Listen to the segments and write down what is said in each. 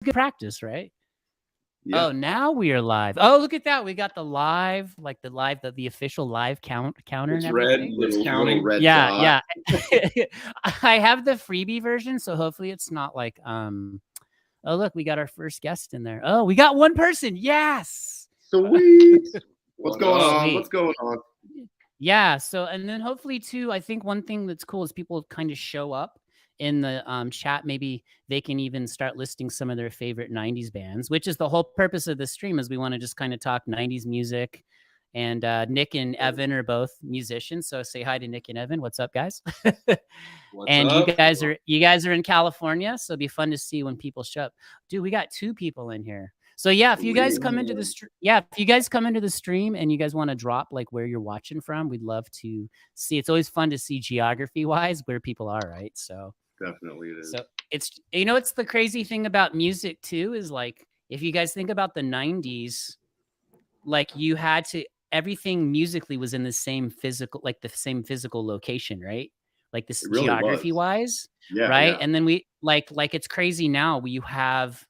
good practice, right? Yeah. Oh, now we are live. Oh, look at that. We got the live, like the official live counter and It's red. everything. It's Little counting. red Yeah, dot. yeah. I have the freebie version, so hopefully it's not like oh look, we got our first guest in there. Oh, we got one person. Yes. Sweet. What's What going up? on? Sweet. What's going on? Yeah, so and then hopefully too, I think one thing that's cool is people kind of show up in the chat. Maybe they can even start listing some of their favorite 90s bands, which is the whole purpose of the stream is we want to just kind of talk 90s music. And Nick and Evan are both musicians, so say hi to Nick and Evan. What's up, guys? What's And up? you guys are in California, so it'll be fun to see when people show up. Dude, we got 2 people in here. So yeah, if you guys come into the stream and you guys want to drop like where you're watching from, we'd love to see. It's always fun to see geography wise where people are, right? So Definitely it is. so it's it's the crazy thing about music too is like if you guys think about the 90s, like you had to everything musically was in the same physical location, right? Like this It really geography was. wise, Yeah, right? yeah. And then we like it's crazy now you have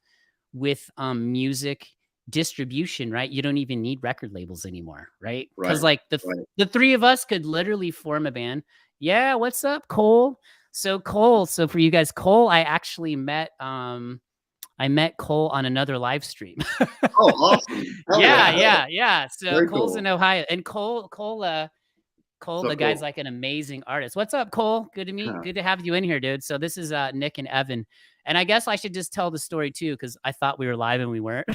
with music distribution, right? You don't even need record labels anymore, right? Because Right. like Right. the 3 of us could literally form a band. Yeah, what's up, Cole? So Cole, so for you guys, Cole, I actually met Cole on another live stream. Oh, awesome. Hell Yeah. So Very Cole's cool. in Ohio, and Cole, So the guy's cool. like an amazing artist. What's up, Cole? Good to have you in here, dude. So this is Nick and Evan. And I guess I should just tell the story too, because I thought we were live and we weren't.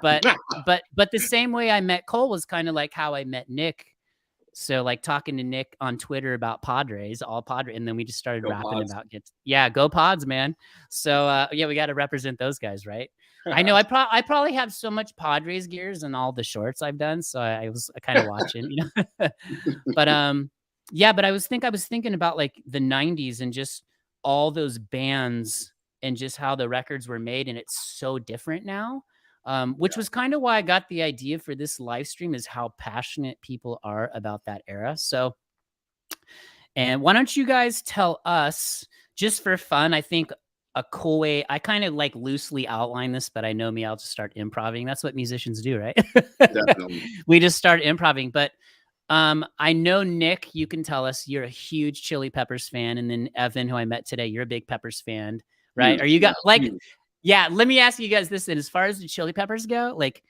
but the same way I met Cole was kind of like how I met Nick. So like talking to Nick on Twitter about Padres, and then we just started Go rapping Pods. about go Pods, man. So yeah, we got to represent those guys, right? I know I probably have so much Padres gears and all the shorts I've done, so I was kind of watching, but yeah, but I was thinking about like the 90s and just all those bands and just how the records were made, and it's so different now. Which was kind of why I got the idea for this live stream is how passionate people are about that era. So, and why don't you guys tell us just for fun? I think a cool way, I kind of like loosely outline this, but I know me, I'll just start improvising. That's what musicians do, right? Definitely. We just start improvising. But I know Nick, you can tell us you're a huge Chili Peppers fan, and then Evan, who I met today, you're a big Peppers fan, right? Huge, Are you got like? huge. Yeah, let me ask you guys this then. As far as the Chili Peppers go, like,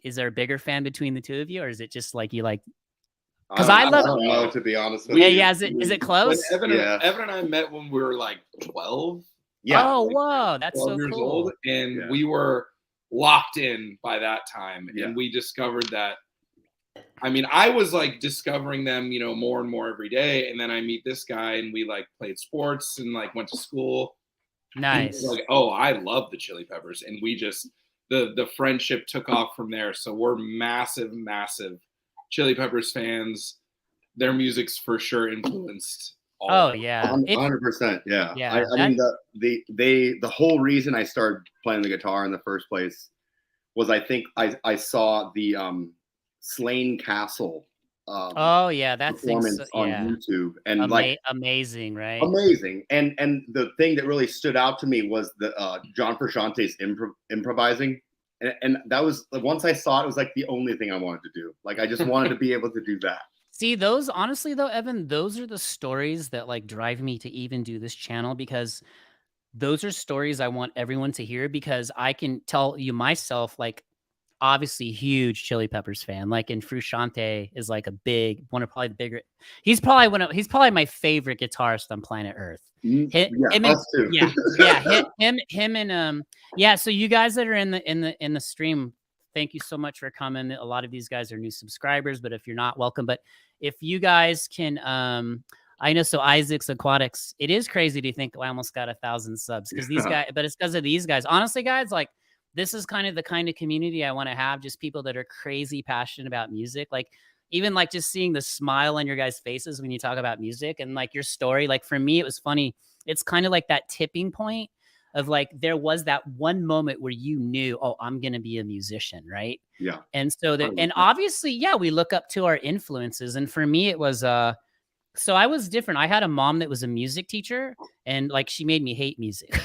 is there a bigger fan between the two of you, or is it just like you like? Because I love. don't know, to be honest with Yeah, you. yeah. Is it When close? Evan, Yeah. Evan and I met when we were like 12, Yeah. Oh, whoa, that's 12 so years cool. old, and Yeah. we were locked in by that time, Yeah. and we discovered that. I mean, I was like discovering them, more and more every day, and then I meet this guy, and we like played sports and like went to school. Nice. Like, oh, I love the Chili Peppers, and we just the friendship took off from there. So we're massive Chili Peppers fans. Their music's for sure influenced. Oh yeah, 100%. Yeah. Yeah, I mean the whole reason I started playing the guitar in the first place was I think I saw the Slane Castle oh yeah, that performance thing's on YouTube, and like amazing, right? amazing. And the thing that really stood out to me was the John Frusciante's improvising, and that was once I saw it, it was like the only thing I wanted to do. Like I just wanted to be able to do that. See, those honestly though, Evan, those are the stories that like drive me to even do this channel, because those are stories I want everyone to hear, because I can tell you myself, like obviously huge Chili Peppers fan, like, and Frusciante is like a big one of probably the bigger. He's probably my favorite guitarist on planet Earth. Yeah, us too. Him and yeah. So you guys that are in the stream, thank you so much for coming. A lot of these guys are new subscribers, but if you're not, welcome. But if you guys can, I know. So Isaac's Aquatics, it is crazy to think I almost got 1,000 subs because these guys, but it's because of these guys. Honestly, guys, like this is kind of the kind of community I want to have. Just people that are crazy passionate about music. Like even like just seeing the smile on your guys' faces when you talk about music and like your story. Like for me, it was funny. It's kind of like that tipping point of like, there was that one moment where you knew, oh, I'm going to be a musician. Right. Yeah. And so that, and obviously, yeah, we look up to our influences. And for me, it was, So I was different. I had a mom that was a music teacher, and like she made me hate music.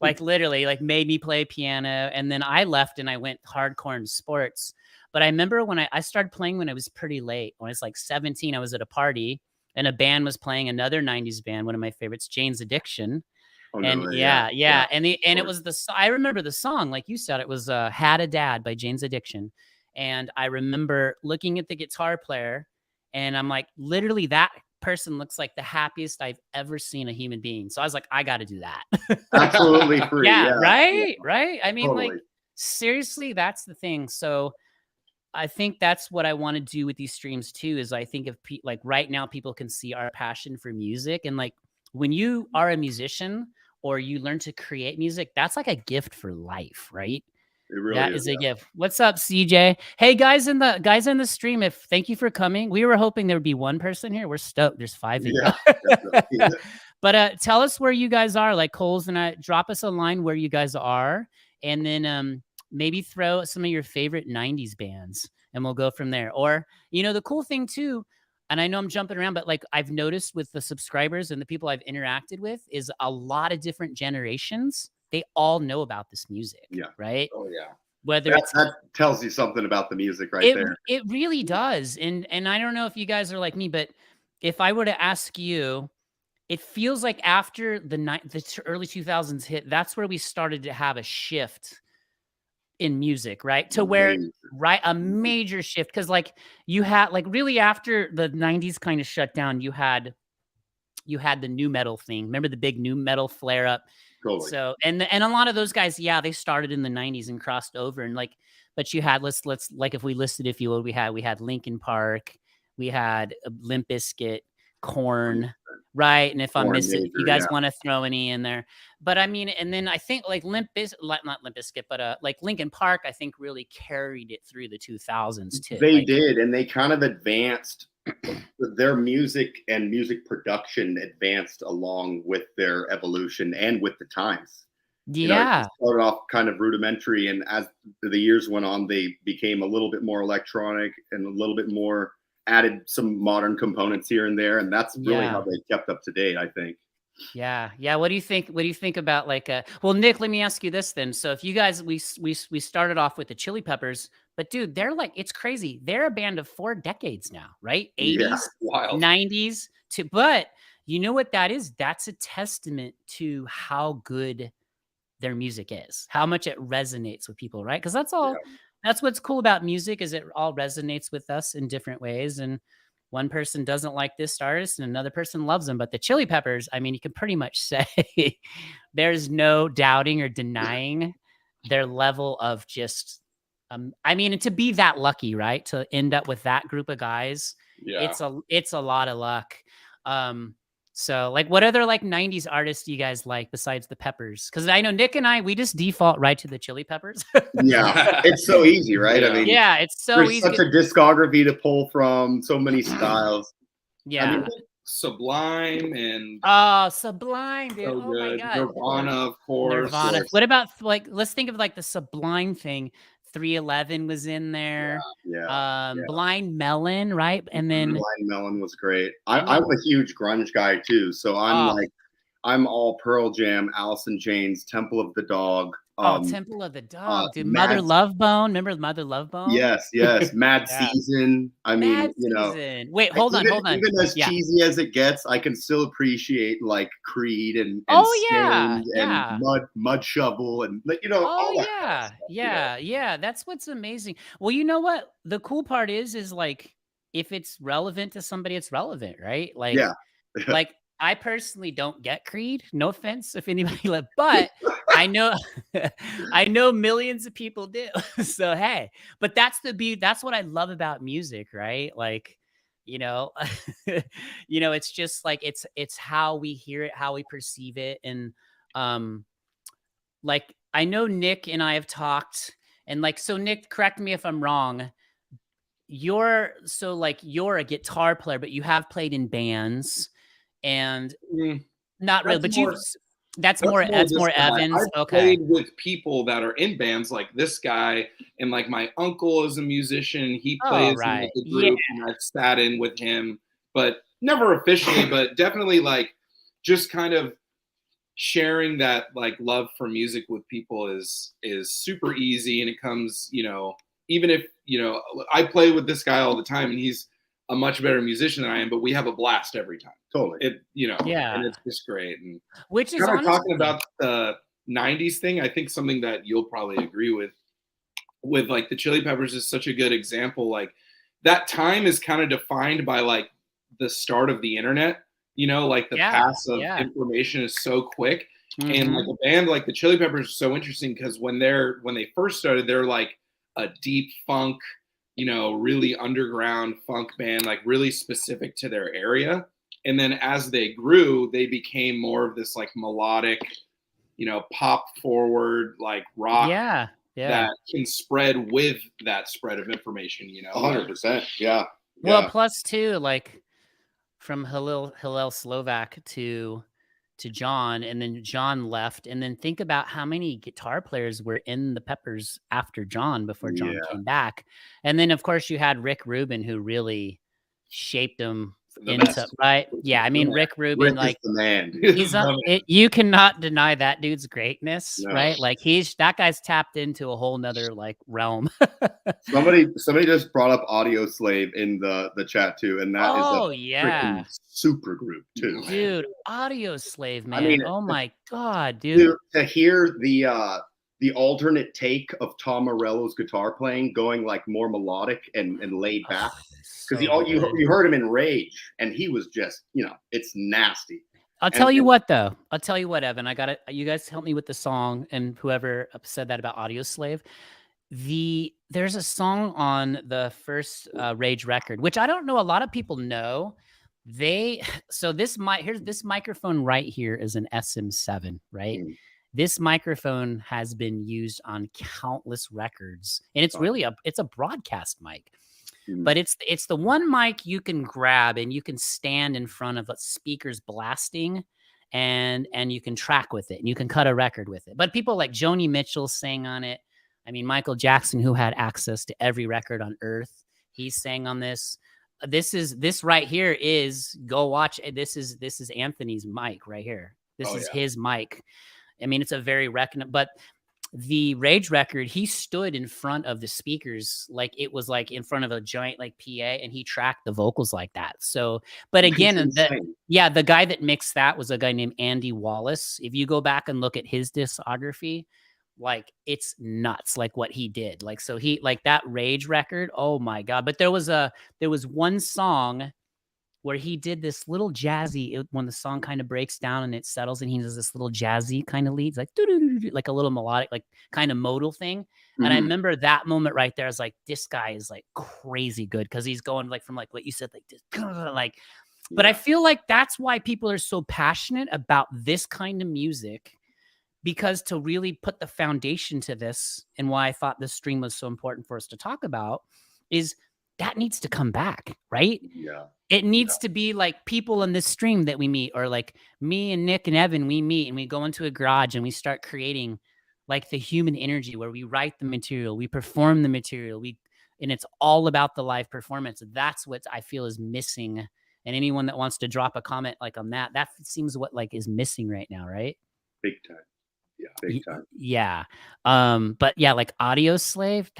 Like literally, like made me play piano. And then I left and I went hardcore in sports. But I remember when I started playing when I was pretty late. When I was like 17, I was at a party and a band was playing, another 90s band, one of my favorites, Jane's Addiction. Oh, And no, yeah. And it was I remember the song, like you said, it was Had a Dad by Jane's Addiction. And I remember looking at the guitar player and I'm like, literally that person looks like the happiest I've ever seen a human being. So I was like, I got to do that. Absolutely free. Yeah, Yeah. right. I mean, Totally. like seriously, that's the thing. So I think that's what I want to do with these streams too, is I think if like right now people can see our passion for music, and like when you are a musician or you learn to create music, that's like a gift for life, right? It really That is is a gift. What's up, CJ? Hey guys in the stream, thank you for coming. We were hoping there would be one person here. We're stoked. There's 5 of you. Yeah. But tell us where you guys are. Like Coles and I, drop us a line where you guys are, and then maybe throw some of your favorite 90s bands and we'll go from there. Or, the cool thing too, and I know I'm jumping around, but like I've noticed with the subscribers and the people I've interacted with is a lot of different generations. They all know about this music. Yeah. Right. Oh yeah. Whether that tells you something about the music there. It really does. And I don't know if you guys are like me, but if I were to ask you, it feels like after the early 2000s hit, that's where we started to have a shift in music, right? To where, right, a major shift. Cause like you had like really after the 90s kind of shut down, you had the new metal thing. Remember the big new metal flare up? Totally. So, and a lot of those guys, yeah, they started in the 90s and crossed over, and like, but you had, let's like, if we listed, if you will, we had Linkin Park, we had Limp Bizkit, Korn, right? And if I'm missing, if you guys want to throw any in there, but I mean, and then I think like not Limp Bizkit, but like Linkin Park, I think really carried it through the 2000s too. They did, and they kind of advanced their music, and music production advanced along with their evolution and with the times. Yeah. It started off kind of rudimentary, and as the years went on, they became a little bit more electronic and a little bit more, added some modern components here and there, and that's really how they kept up to date, I think. Yeah. What do you think about like well, Nick, let me ask you this then. So if you guys, we started off with the Chili Peppers, but dude, they're like, it's crazy. They're a band of 4 decades now, right? 80s, wild. 90s but you know what that is? That's a testament to how good their music is, how much it resonates with people, right? Because that's all, that's what's cool about music, is it all resonates with us in different ways. And one person doesn't like this artist and another person loves them. But the Chili Peppers, I mean, you can pretty much say there's no doubting or denying their level of just, I mean, to be that lucky, right? To end up with that group of guys, it's a lot of luck. So like, what other like 90s artists do you guys like besides the Peppers? Because I know Nick and I, we just default right to the Chili Peppers. Yeah, it's so easy, right? I mean, yeah, it's so easy. Such a discography to pull from, so many styles. Yeah. I mean, Sublime and Sublime, dude. So oh my god. Nirvana, of course. Nirvana. What about like, let's think of like the Sublime thing. 311 was in there. Blind Melon, right? And then Blind Melon was great. I'm a huge grunge guy too, so I'm all Pearl Jam, Alice in Chains, Temple of the Dog. Temple of the Dog, dude. Mother Love Bone. Remember Mother Love Bone? Yes. Mad Season. I mean, Season. Wait, hold on. Even as cheesy as it gets, I can still appreciate like Creed and Stained and Mud Shovel and all that. Yeah. That's what's amazing. Well, you know what? The cool part is like, if it's relevant to somebody, it's relevant, right? Like, like I personally don't get Creed. No offense if anybody left, but I know millions of people do. So hey, but that's the beauty. That's what I love about music, right? Like, it's just like it's how we hear it, how we perceive it, and like I know Nick and I have talked, and like, so Nick, correct me if I'm wrong. You're a guitar player, but you have played in bands. And not really, but that's more Evans. I've played with people that are in bands like this guy, and like my uncle is a musician. He plays in the group, and I've sat in with him. But never officially, but definitely like just kind of sharing that like love for music with people is super easy, and it comes, you know, even if, you know, I play with this guy all the time and he's a much better musician than I am, but we have a blast every time. Totally. It, you know, Yeah. and it's just great. And which is kind of honestly, talking about the 90s thing, I think something that you'll probably agree with like the Chili Peppers is such a good example. Like that time is kind of defined by like the start of the internet, you know, like the pass of information is so quick. And like a band like the Chili Peppers is so interesting because when they first started, they're like a deep funk, you know, really underground funk band, like really specific to their area. And then as they grew, they became more of this like melodic, you know, pop forward, like rock that can spread with that spread of information, you know. 100%. Yeah. Well, plus too, like from Hillel Slovak to John, and then John left, and then think about how many guitar players were in the Peppers after John before John came back. And then of course you had Rick Rubin, who really shaped them into right. Yeah, I mean Rick Rubin, like the man. He's you cannot deny that dude's greatness, right? Like that guy's tapped into a whole nother like realm. somebody just brought up Audio Slave in the chat too, and that is a freaking super group too, dude. Audio Slave, man. I mean, oh my god, dude. To hear the alternate take of Tom Morello's guitar playing, going like more melodic and laid back. Because you heard him in Rage, and he was just, you know, it's nasty. I'll tell you what, though. I'll tell you what, Evan. I got it. You guys help me with the song, and whoever said that about Audio Slave. There's a song on the first Rage record, which I don't know a lot of people know. This microphone right here is an SM7, right? This microphone has been used on countless records, and it's really it's a broadcast mic. But it's the one mic you can grab and you can stand in front of speakers blasting, and you can track with it and you can cut a record with it. But people like Joni Mitchell sang on it. I mean, Michael Jackson, who had access to every record on earth, he sang on this. This right here is go watch. This is Anthony's mic right here. This is his mic. I mean, it's a very but the Rage record, he stood in front of the speakers like it was like in front of a giant like PA, and he tracked the vocals like that. So, but again, the guy that mixed that was a guy named Andy Wallace. If you go back and look at his discography, like it's nuts, like what he did. Like, so he like that Rage record. Oh my God. But there was one song where he did this little jazzy, when the song kind of breaks down and it settles, and he does this little jazzy kind of leads, like a little melodic, like kind of modal thing. And I remember that moment right there. I was like, this guy is like crazy good, because he's going like from like what you said, like this, like. But I feel like that's why people are so passionate about this kind of music, because to really put the foundation to this, and why I thought this stream was so important for us to talk about, is that needs to come back, right? Yeah. It needs to be like people in this stream that we meet, or like me and Nick and Evan, we meet and we go into a garage and we start creating like the human energy where we write the material, we perform the material, and it's all about the live performance. That's what I feel is missing. And anyone that wants to drop a comment like on that seems what like is missing right now, right? Big time. Yeah, big time. Yeah. But yeah, like Audio Slave.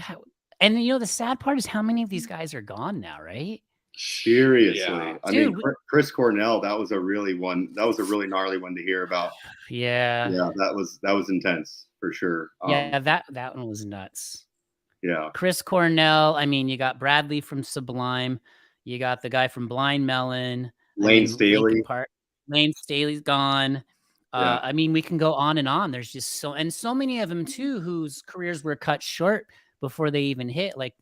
And you know, the sad part is how many of these guys are gone now, right? Seriously. Yeah. I mean, Chris Cornell, that was a really gnarly one to hear about. Yeah. Yeah, that was intense for sure. Yeah, that one was nuts. Yeah. Chris Cornell. I mean, you got Bradley from Sublime. You got the guy from Blind Melon. Lane Staley. Lane Staley's gone. Yeah. I mean, we can go on and on. There's just so many of them too, whose careers were cut short before they even hit. Like,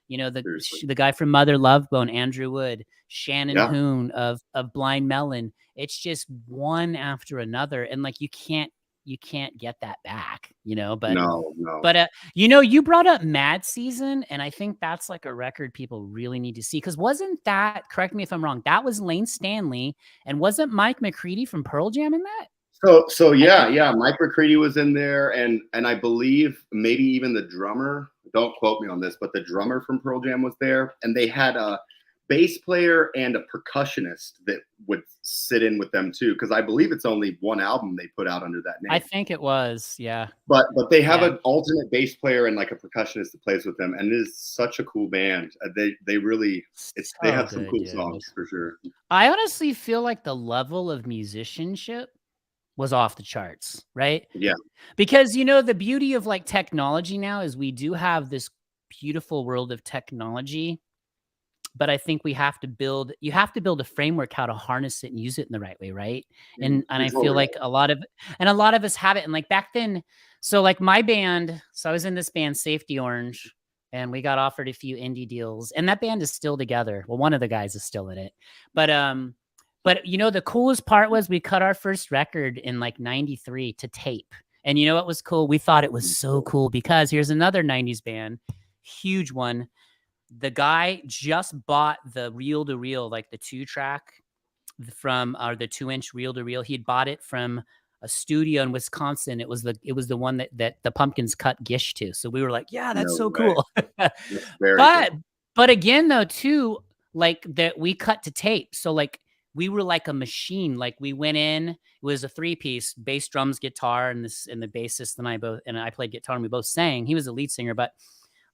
you know, the guy from Mother Love Bone, Andrew Wood, Shannon Hoon of Blind Melon. It's just one after another, and like you can't get that back, you know. But no. But you know, you brought up Mad Season, and I think that's like a record people really need to see, because wasn't that? Correct me if I'm wrong. That was Lane Stanley, and wasn't Mike McCready from Pearl Jam in that? So yeah. Mike McCready was in there, and I believe maybe even the drummer. Don't quote me on this, but the drummer from Pearl Jam was there, and they had bass player and a percussionist that would sit in with them too, because I believe it's only one album they put out under that name. I think it was, yeah. But they have an alternate bass player and like a percussionist that plays with them, and it is such a cool band. They really they have some cool songs for sure. I honestly feel like the level of musicianship was off the charts, right? Yeah. Because, you know, the beauty of like technology now is we do have this beautiful world of technology, but I think you have to build a framework how to harness it and use it in the right way, right? And I feel like a lot of us have it. And like back then, so like my band, so I was in this band Safety Orange, and we got offered a few indie deals, and that band is still together. Well, one of the guys is still in it, but you know, the coolest part was we cut our first record in like 93 to tape. And you know what was cool? We thought it was so cool because here's another 90s band, huge one. The guy just bought the reel to reel, like the 2-track from, or the 2-inch reel to reel. He'd bought it from a studio in Wisconsin. It was the one that the Pumpkins cut Gish to. So we were like, yeah, that's so cool. But again, though, too, like that we cut to tape. So like, we were like a machine. Like we went in, it was a 3-piece, bass, drums, guitar, and the bassist and I played guitar, and we both sang. He was a lead singer, but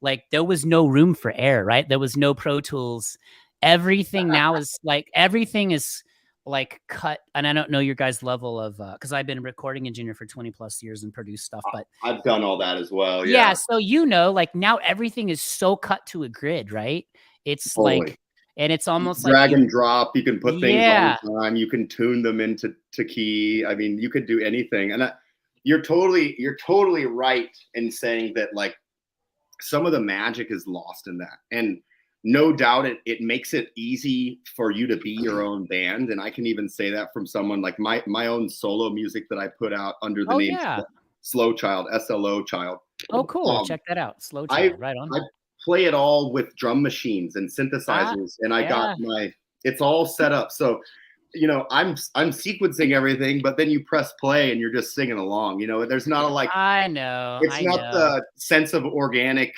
like there was no room for error, right? There was no Pro Tools. Everything now is like, everything is like cut. And I don't know your guys' level of, cause I've been a recording engineer for 20 plus years and produced stuff, but I've done all that as well. Yeah. So, you know, like now everything is so cut to a grid, right? It's like, and it's almost like drag and drop. You can put things on time. You can tune them into key. I mean, you could do anything. And you're totally right in saying that like some of the magic is lost in that. And no doubt it makes it easy for you to be your own band. And I can even say that from someone like my own solo music that I put out under the name Slow Child, SLO Child. Oh, cool. Check that out. Slow Child, right on. I play it all with drum machines and synthesizers, and I got it's all set up. So, you know, I'm sequencing everything, but then you press play and you're just singing along. You know, there's not a like. I know. It's not the sense of organic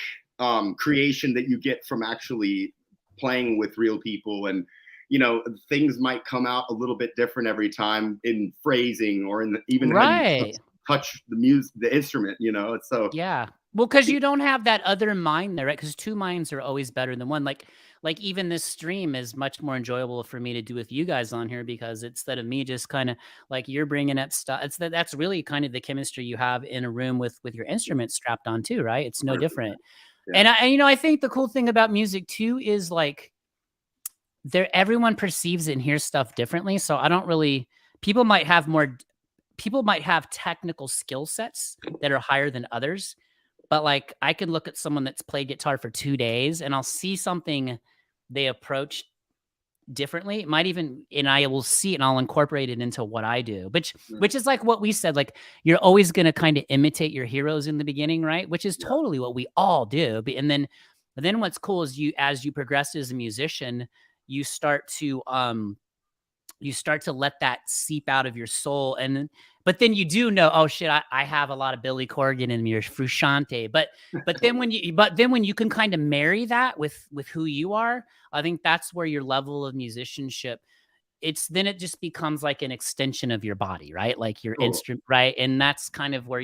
creation that you get from actually playing with real people, and you know, things might come out a little bit different every time in phrasing or in even how you touch the instrument. You know, it's so Well, because you don't have that other mind there, right? Because 2 minds are always better than one. Like even this stream is much more enjoyable for me to do with you guys on here, because instead of me just kind of like you're bringing up stuff, that's really kind of the chemistry you have in a room with your instruments strapped on too, right? It's no different. And I think the cool thing about music too is like everyone perceives it and hears stuff differently. So I don't really, people might have technical skill sets that are higher than others. But like, I can look at someone that's played guitar for 2 days and I'll see something they approach differently. It might even, and I will see it and I'll incorporate it into what I do, which is like what we said, like you're always going to kind of imitate your heroes in the beginning, right? Which is totally what we all do. And then what's cool is as you progress as a musician, you start to let that seep out of your soul. But then you do know, oh shit, I have a lot of Billy Corgan in me or Frusciante. But then when you can kind of marry that with who you are, I think that's where your level of musicianship, it just becomes like an extension of your body, right? Like your instrument, right? And that's kind of where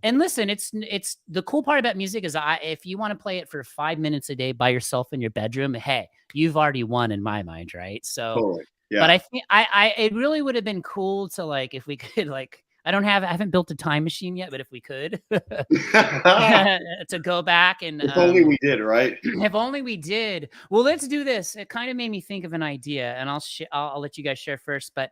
and listen, it's the cool part about music is if you want to play it for 5 minutes a day by yourself in your bedroom, hey, you've already won in my mind, right? So but I think it really would have been cool to like, if we could like, I haven't built a time machine yet, but if we could to go back and if only we did, right? If only we did. Well, let's do this. It kind of made me think of an idea, and I'll let you guys share first, but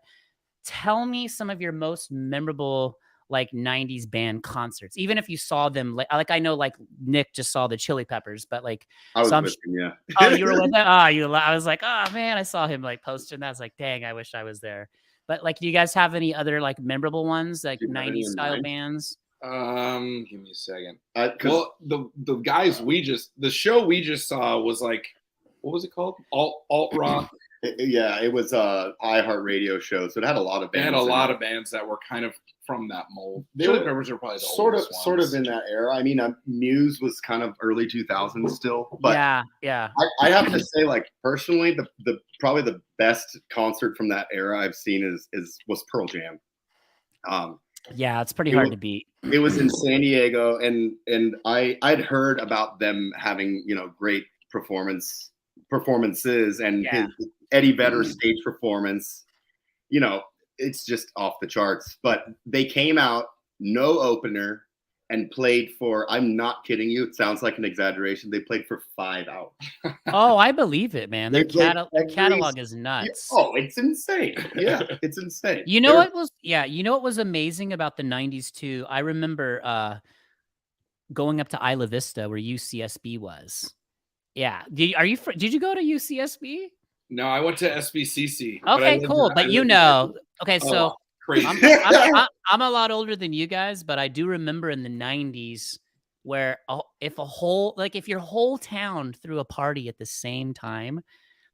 tell me some of your most memorable like 90s band concerts, even if you saw them like I know like Nick just saw the Chili Peppers, but like I was with him, oh, you were with them? I was like, oh man, I saw him like posting that. I was like, dang, I wish I was there. But like, do you guys have any other like memorable ones, like 90s style bands? Give me a second. Well, the guys the show we just saw was like what was it called? Alt rock. Yeah, it was a iHeartRadio show, so it had a lot of They bands. had a lot of bands that were kind of from that mold. Chili Peppers are probably the sort oldest of in that era. I mean, Muse was kind of early 2000s still, but yeah. I have to say, like, personally, the probably the best concert from that era I've seen was Pearl Jam. Yeah, it's pretty hard to beat. It was in San Diego, and I'd heard about them having, you know, great performances, and his Eddie Vedder's stage performance, you know, it's just off the charts. But they came out, no opener, and played for, I'm not kidding you, it sounds like an exaggeration, they played for 5 hours. Oh, I believe it, man. Their catalog is nuts. Oh, it's insane. Yeah, it's insane. You know what was amazing about the 90s too? I remember going up to Isla Vista where UCSB was. Yeah. Did you go to UCSB? No, I went to SBCC. Okay, cool. But you know, okay, so crazy. I'm a lot older than you guys, but I do remember in the 90s where if your whole town threw a party at the same time,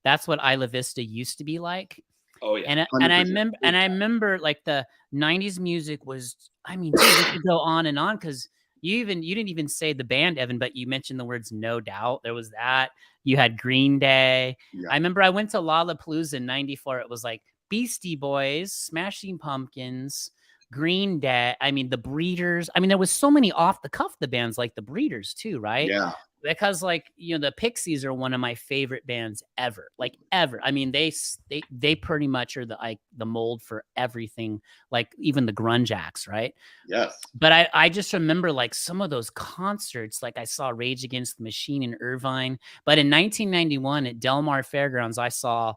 that's what Isla Vista used to be like. Oh yeah. And I remember like the 90s music was, I mean, dude, we could go on and on, because you didn't even say the band, Evan, but you mentioned the words No Doubt. There was that. You had Green Day. Yeah. I remember I went to Lollapalooza in 94. It was like Beastie Boys, Smashing Pumpkins, Green Day. I mean, the Breeders. I mean, there was so many off the cuff the bands, like the Breeders too, right? Yeah. Because, like, you know, the Pixies are one of my favorite bands ever, like ever. I mean, they pretty much are the mold for everything, like even the grunge acts, right? Yes. But I just remember like some of those concerts, like I saw Rage Against the Machine in Irvine, but in 1991 at Delmar Fairgrounds, I saw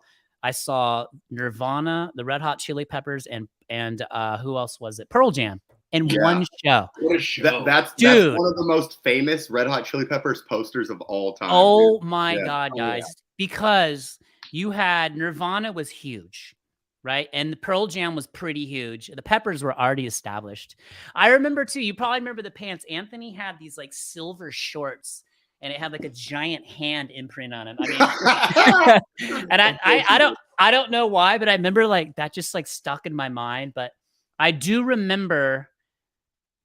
Nirvana, the Red Hot Chili Peppers, and who else was it? Pearl Jam. In one show. What a show. That's one of the most famous Red Hot Chili Peppers posters of all time. Oh my God, guys. Because you had Nirvana was huge, right? And the Pearl Jam was pretty huge. The Peppers were already established. I remember too, you probably remember the pants. Anthony had these like silver shorts, and it had like a giant hand imprint on him. I mean, and I don't know why, but I remember like that just like stuck in my mind. But I do remember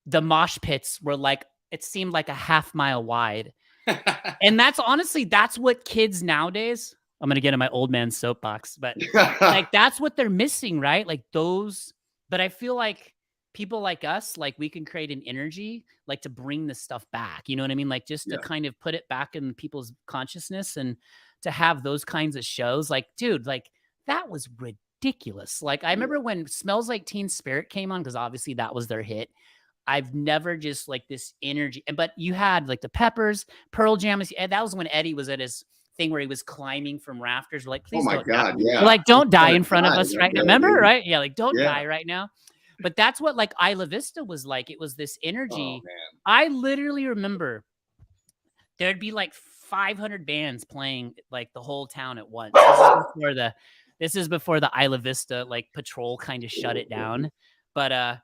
the mosh pits were like, it seemed like a half-mile wide. And that's what kids nowadays, I'm going to get in my old man soapbox, but like, that's what they're missing, right? Like those, but I feel like people like us, like we can create an energy, like to bring this stuff back. You know what I mean? Like just to kind of put it back in people's consciousness, and to have those kinds of shows. Like, dude, like that was ridiculous. Like I remember when Smells Like Teen Spirit came on, because obviously that was their hit. I've never just like this energy, but you had like the Peppers, Pearl Jam. That was when Eddie was at his thing where he was climbing from rafters. We're like, please, oh my God, yeah. We're like, don't die in front of us right now. Remember, right? Yeah, like don't die right now. But that's what like Isla Vista was like. It was this energy. Oh, I literally remember there'd be like 500 bands playing like the whole town at once. This is before the Isla Vista like patrol kind of shut it down. But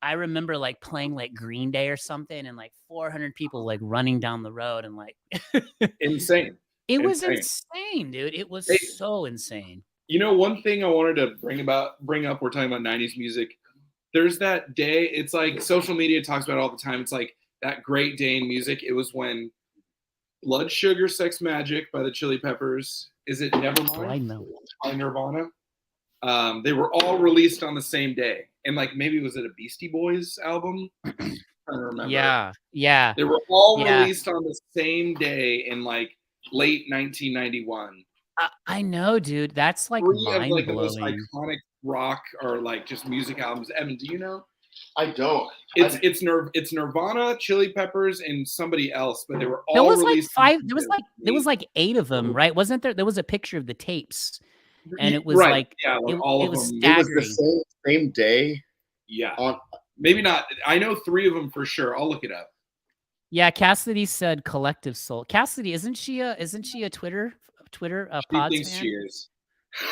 I remember like playing like Green Day or something, and like 400 people like running down the road, and like insane. It was insane, dude. It was so insane. You know, one thing I wanted to bring up, we're talking about 90s music. There's that day, it's like social media talks about it all the time. It's like that great day in music. It was when Blood Sugar Sex Magic by the Chili Peppers. Is it Nevermind? I know. By Nirvana. They were all released on the same day. And like maybe was it a Beastie Boys album? I'm trying to remember. Yeah. They were all released on the same day in like late 1991. I know, dude. That's like mind blowing. The most iconic rock or like just music albums. Evan, do you know? I don't. It's Nirvana, Chili Peppers, and somebody else, but they were all released. There was like 8 of them, right? Wasn't there? There was a picture of the tapes. And it was like, all of them. It was the same day. Yeah. Maybe not. I know 3 of them for sure. I'll look it up. Yeah, Cassidy said Collective Soul. Cassidy, isn't she a Twitter pods thinks fan? She is.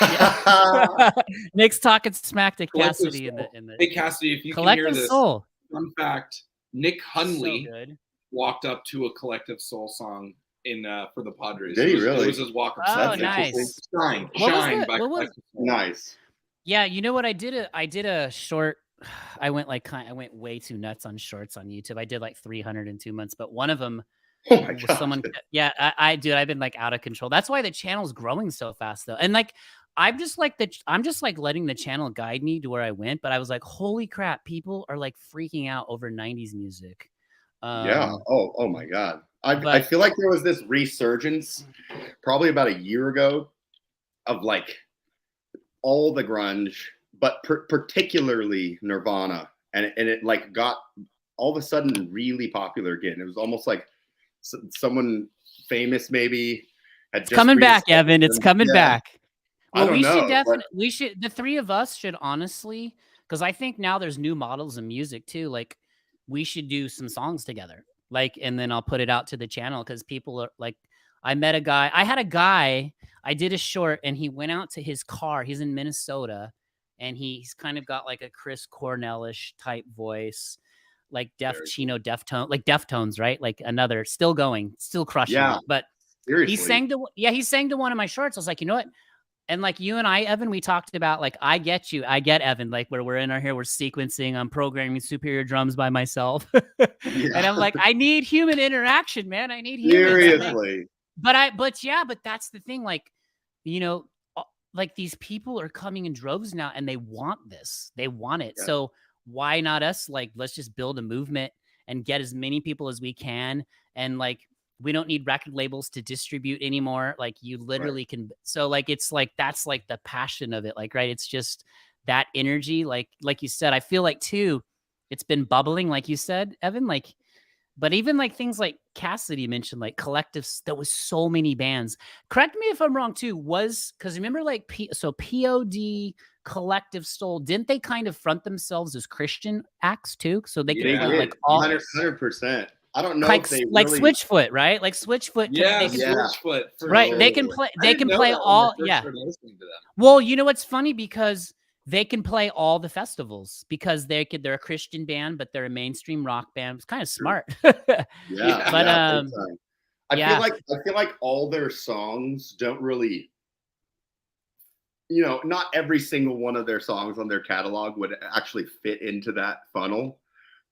Yeah. Nick's talking smack to Cassidy Hey Cassidy, if you Collective can hear this, Soul. fun fact: Nick Hunley walked up to a Collective Soul song in for the Padres. Did he It really? was his walk-up Oh, song. nice. Shine, What was Shine the- by what was- Collective Soul. Nice. Yeah, you know what? I did a short. I went way too nuts on shorts on YouTube. I did like 300 in 2 months, but one of them Oh my was god. someone. Yeah, I've been like out of control. That's why the channel's growing so fast though. And like, I'm just like letting the channel guide me to where I went. But I was like, holy crap, people are like freaking out over 90s music. Yeah. Oh my god. I but- feel like there was this resurgence probably about a year ago of like all the grunge, but particularly Nirvana, and it like got all of a sudden really popular again. It was almost like someone famous maybe had It's coming back, Evan. It's coming back. I Well, don't we know, should definitely, but- we should, the three of us should honestly, because I think now there's new models of music too. Like, we should do some songs together. Like, and then I'll put it out to the channel because people are like, I had a guy, I did a short and he went out to his car. He's in Minnesota and he's kind of got like a Chris Cornell-ish type voice, like Deftones, right? Like another, still going, still crushing Yeah. it. But Seriously. he sang to one of my shorts. I was like, you know what? And like you and I, Evan, we talked about like, I get Evan, like where we're in our here, we're sequencing, I'm programming superior drums by myself. And I'm like, I need human interaction, man. I need humans. Seriously. But that's the thing. Like, you know, like these people are coming in droves now and they want this. They want it. Yeah. So why not us? Like, let's just build a movement and get as many people as we can. And like, we don't need record labels to distribute anymore. Like you literally can. So like, it's like, that's like the passion of it. Like, right. It's just that energy. Like you said, I feel like too, it's been bubbling, like you said, Evan, like, but even like things like Cassidy mentioned, like collectives, there was so many bands. Correct me if I'm wrong too, because remember like POD, Collective Soul, didn't they kind of front themselves as Christian acts too? So they could play like all 100%. I don't know like, if they like really... Switchfoot, right? Like Switchfoot. Switchfoot. Right. Sure. They can play all. Yeah. To them. Well, you know what's funny, because they can play all the festivals because they're a Christian band, but they're a mainstream rock band. It's kind of smart. Yeah. But I feel like all their songs don't really, you know, not every single one of their songs on their catalog would actually fit into that funnel.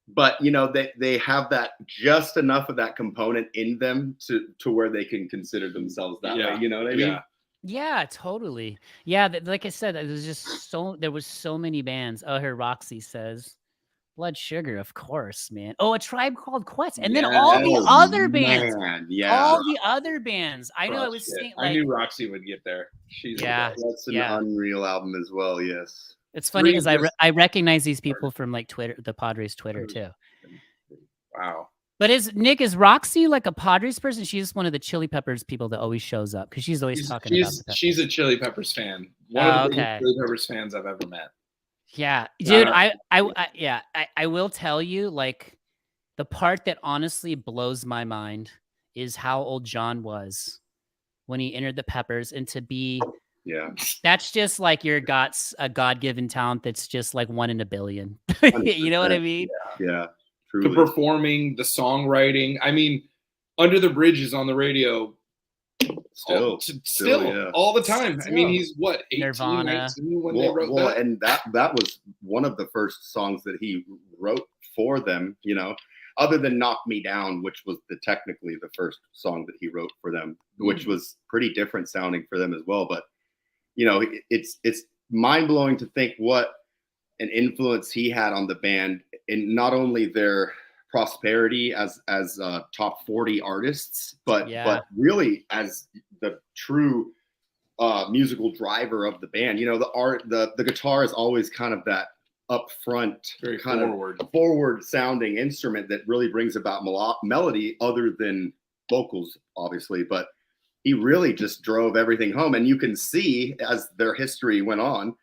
But you know, they have that just enough of that component in them to where they can consider themselves that way. You know what I mean? Yeah, totally. Yeah, like I said, there was so many bands. Oh, here Roxy says Blood Sugar, of course, man. Oh, A Tribe Called Quest, and then all the other bands. All the other bands. I know I was saying, like, I knew Roxy would get there. She's that's an unreal album as well. Yes. It's funny because I recognize these people from like Twitter, the Padres Twitter too. Wow. But is Roxy like a Padres person? She's one of the Chili Peppers people that always shows up because she's always talking about the Peppers. She's a Chili Peppers fan. One of the biggest Chili Peppers fans I've ever met. Yeah, dude. I will tell you, like, the part that honestly blows my mind is how old John was when he entered the Peppers, and to be. Yeah, that's just like a God-given talent that's just like 1 in a billion. You know what I mean? Yeah, truly. The performing, the songwriting. I mean, Under the Bridge is on the radio still all the time. Still. I mean, he's what, 18, Nirvana. 19 when they wrote that? And that was one of the first songs that he wrote for them, you know, other than Knock Me Down, which was technically the first song that he wrote for them, which was pretty different sounding for them as well. But you know, it's mind-blowing to think what an influence he had on the band in not only their prosperity as top 40 artists, but really as the true musical driver of the band. You know, the guitar is always kind of that upfront, very kind of forward sounding instrument that really brings about melody other than vocals, obviously, but he really just drove everything home. And you can see as their history went on,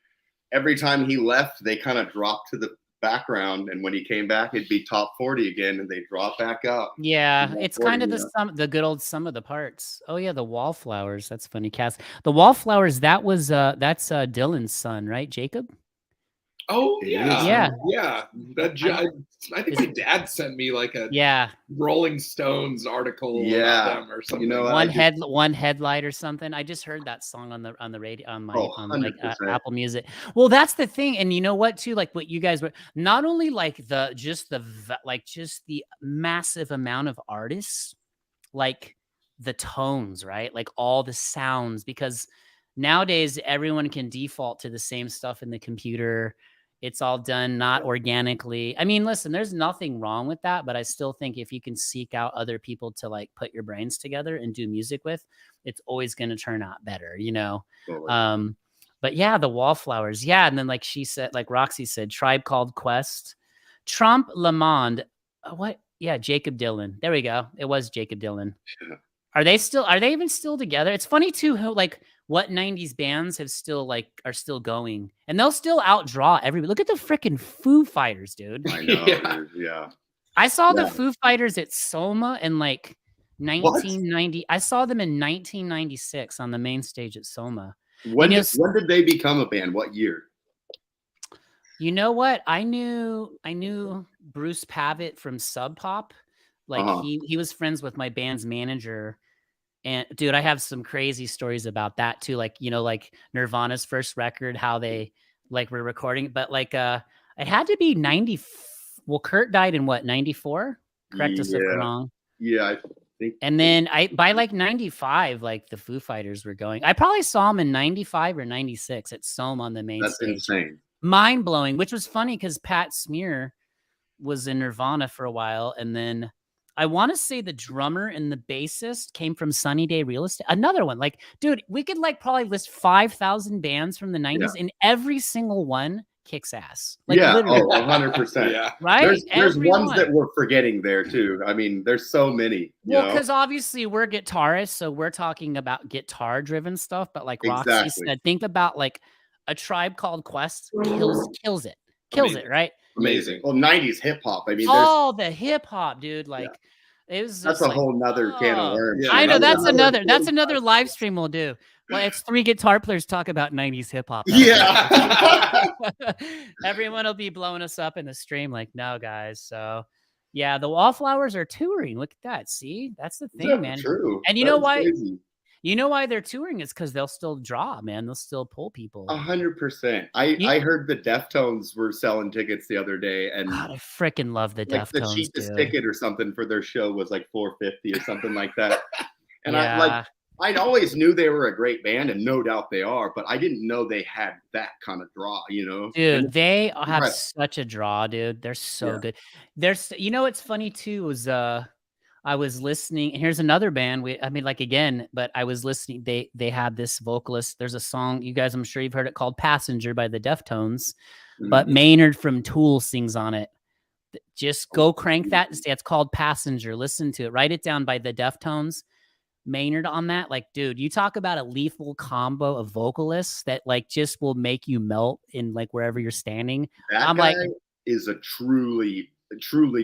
every time he left, they kind of dropped to the background. And when he came back, it'd be top 40 again and they drop back up. Yeah, it's 40, kind of the good old sum of the parts. Oh yeah, the Wallflowers. That's funny, Cass. The Wallflowers, that's Dylan's son, right? Jacob? Oh It yeah, is. Yeah. yeah. I think my dad sent me like a Yeah. Rolling Stones article Yeah. about them or something. You know, One headlight or something. I just heard that song on the radio on my Oh, on like 100%. Apple Music. Well, that's the thing, and you know what too, like what you guys were not only like just the massive amount of artists, like the tones, right? Like all the sounds, because nowadays everyone can default to the same stuff in the computer. It's all done not organically. I mean, listen, there's nothing wrong with that, but I still think if you can seek out other people to like put your brains together and do music with, it's always going to turn out better, you know? Totally. But yeah, the Wallflowers. Yeah. And then like she said, like Roxy said, Tribe Called Quest, Trump Lamond. What? Yeah, Jacob Dylan. There we go. It was Jacob Dylan. Yeah. Are they even still together? It's funny too how like what 90s bands have still like are still going and they'll still outdraw everybody. Look at the freaking Foo Fighters, dude. I know. Yeah. Dude, yeah. I saw the Yeah. Foo Fighters at Soma in like 1990. I saw them in 1996 on the main stage at Soma. When You know, did they become a band? What year? You know what? I knew Bruce Pavitt from Sub Pop. Like he was friends with my band's manager. And dude, I have some crazy stories about that too. Like, you know, like Nirvana's first record, how they like were recording, but like it had to be 90. Well, Kurt died in what, 94? Correct us if we're wrong. Yeah, I think. And then by like 95, like the Foo Fighters were going. I probably saw them in 95 or 96 at Soma on the main That's stage. insane. Mind blowing, which was funny because Pat Smear was in Nirvana for a while, and then I want to say the drummer and the bassist came from Sunny Day Real Estate. Another one, like, dude, we could like probably list 5,000 bands from the 90s, and every single one kicks ass. Like, literally. 100%. Yeah. Right? There's ones that we're forgetting there too. I mean, there's so many. Well, because obviously we're guitarists, so we're talking about guitar-driven stuff. But like Roxy said, think about like A Tribe Called Quest kills it, right? Amazing. Well, 90s hip hop. I mean, all the hip hop, dude. Like it was. That's a whole nother can of worms. I know that's another live stream we'll do. Well, it's 3 guitar players talk about 90s hip hop. Yeah. Everyone will be blowing us up in the stream. Like, no, guys. So. Yeah, the Wallflowers are touring. Look at that. See, that's the thing, man. True. And you know why? Crazy. You know why they're touring is because they'll still draw, man. They'll still pull people. 100%. I heard the Deftones were selling tickets the other day, and God, I freaking love the Deftones. The cheapest ticket or something for their show was like $450 or something like that. And I always knew they were a great band, and no doubt they are, but I didn't know they had that kind of draw, you know? Dude, they have such a draw, dude. They're so good. You know what's funny too was I was listening, and here's another band. But I was listening. They had this vocalist. There's a song, you guys, I'm sure you've heard it, called Passenger by the Deftones, but Maynard from Tool sings on it. Just go crank that. It's called Passenger. Listen to it. Write it down, by the Deftones. Maynard on that. Like, dude, you talk about a lethal combo of vocalists that like just will make you melt in like wherever you're standing. That guy is a truly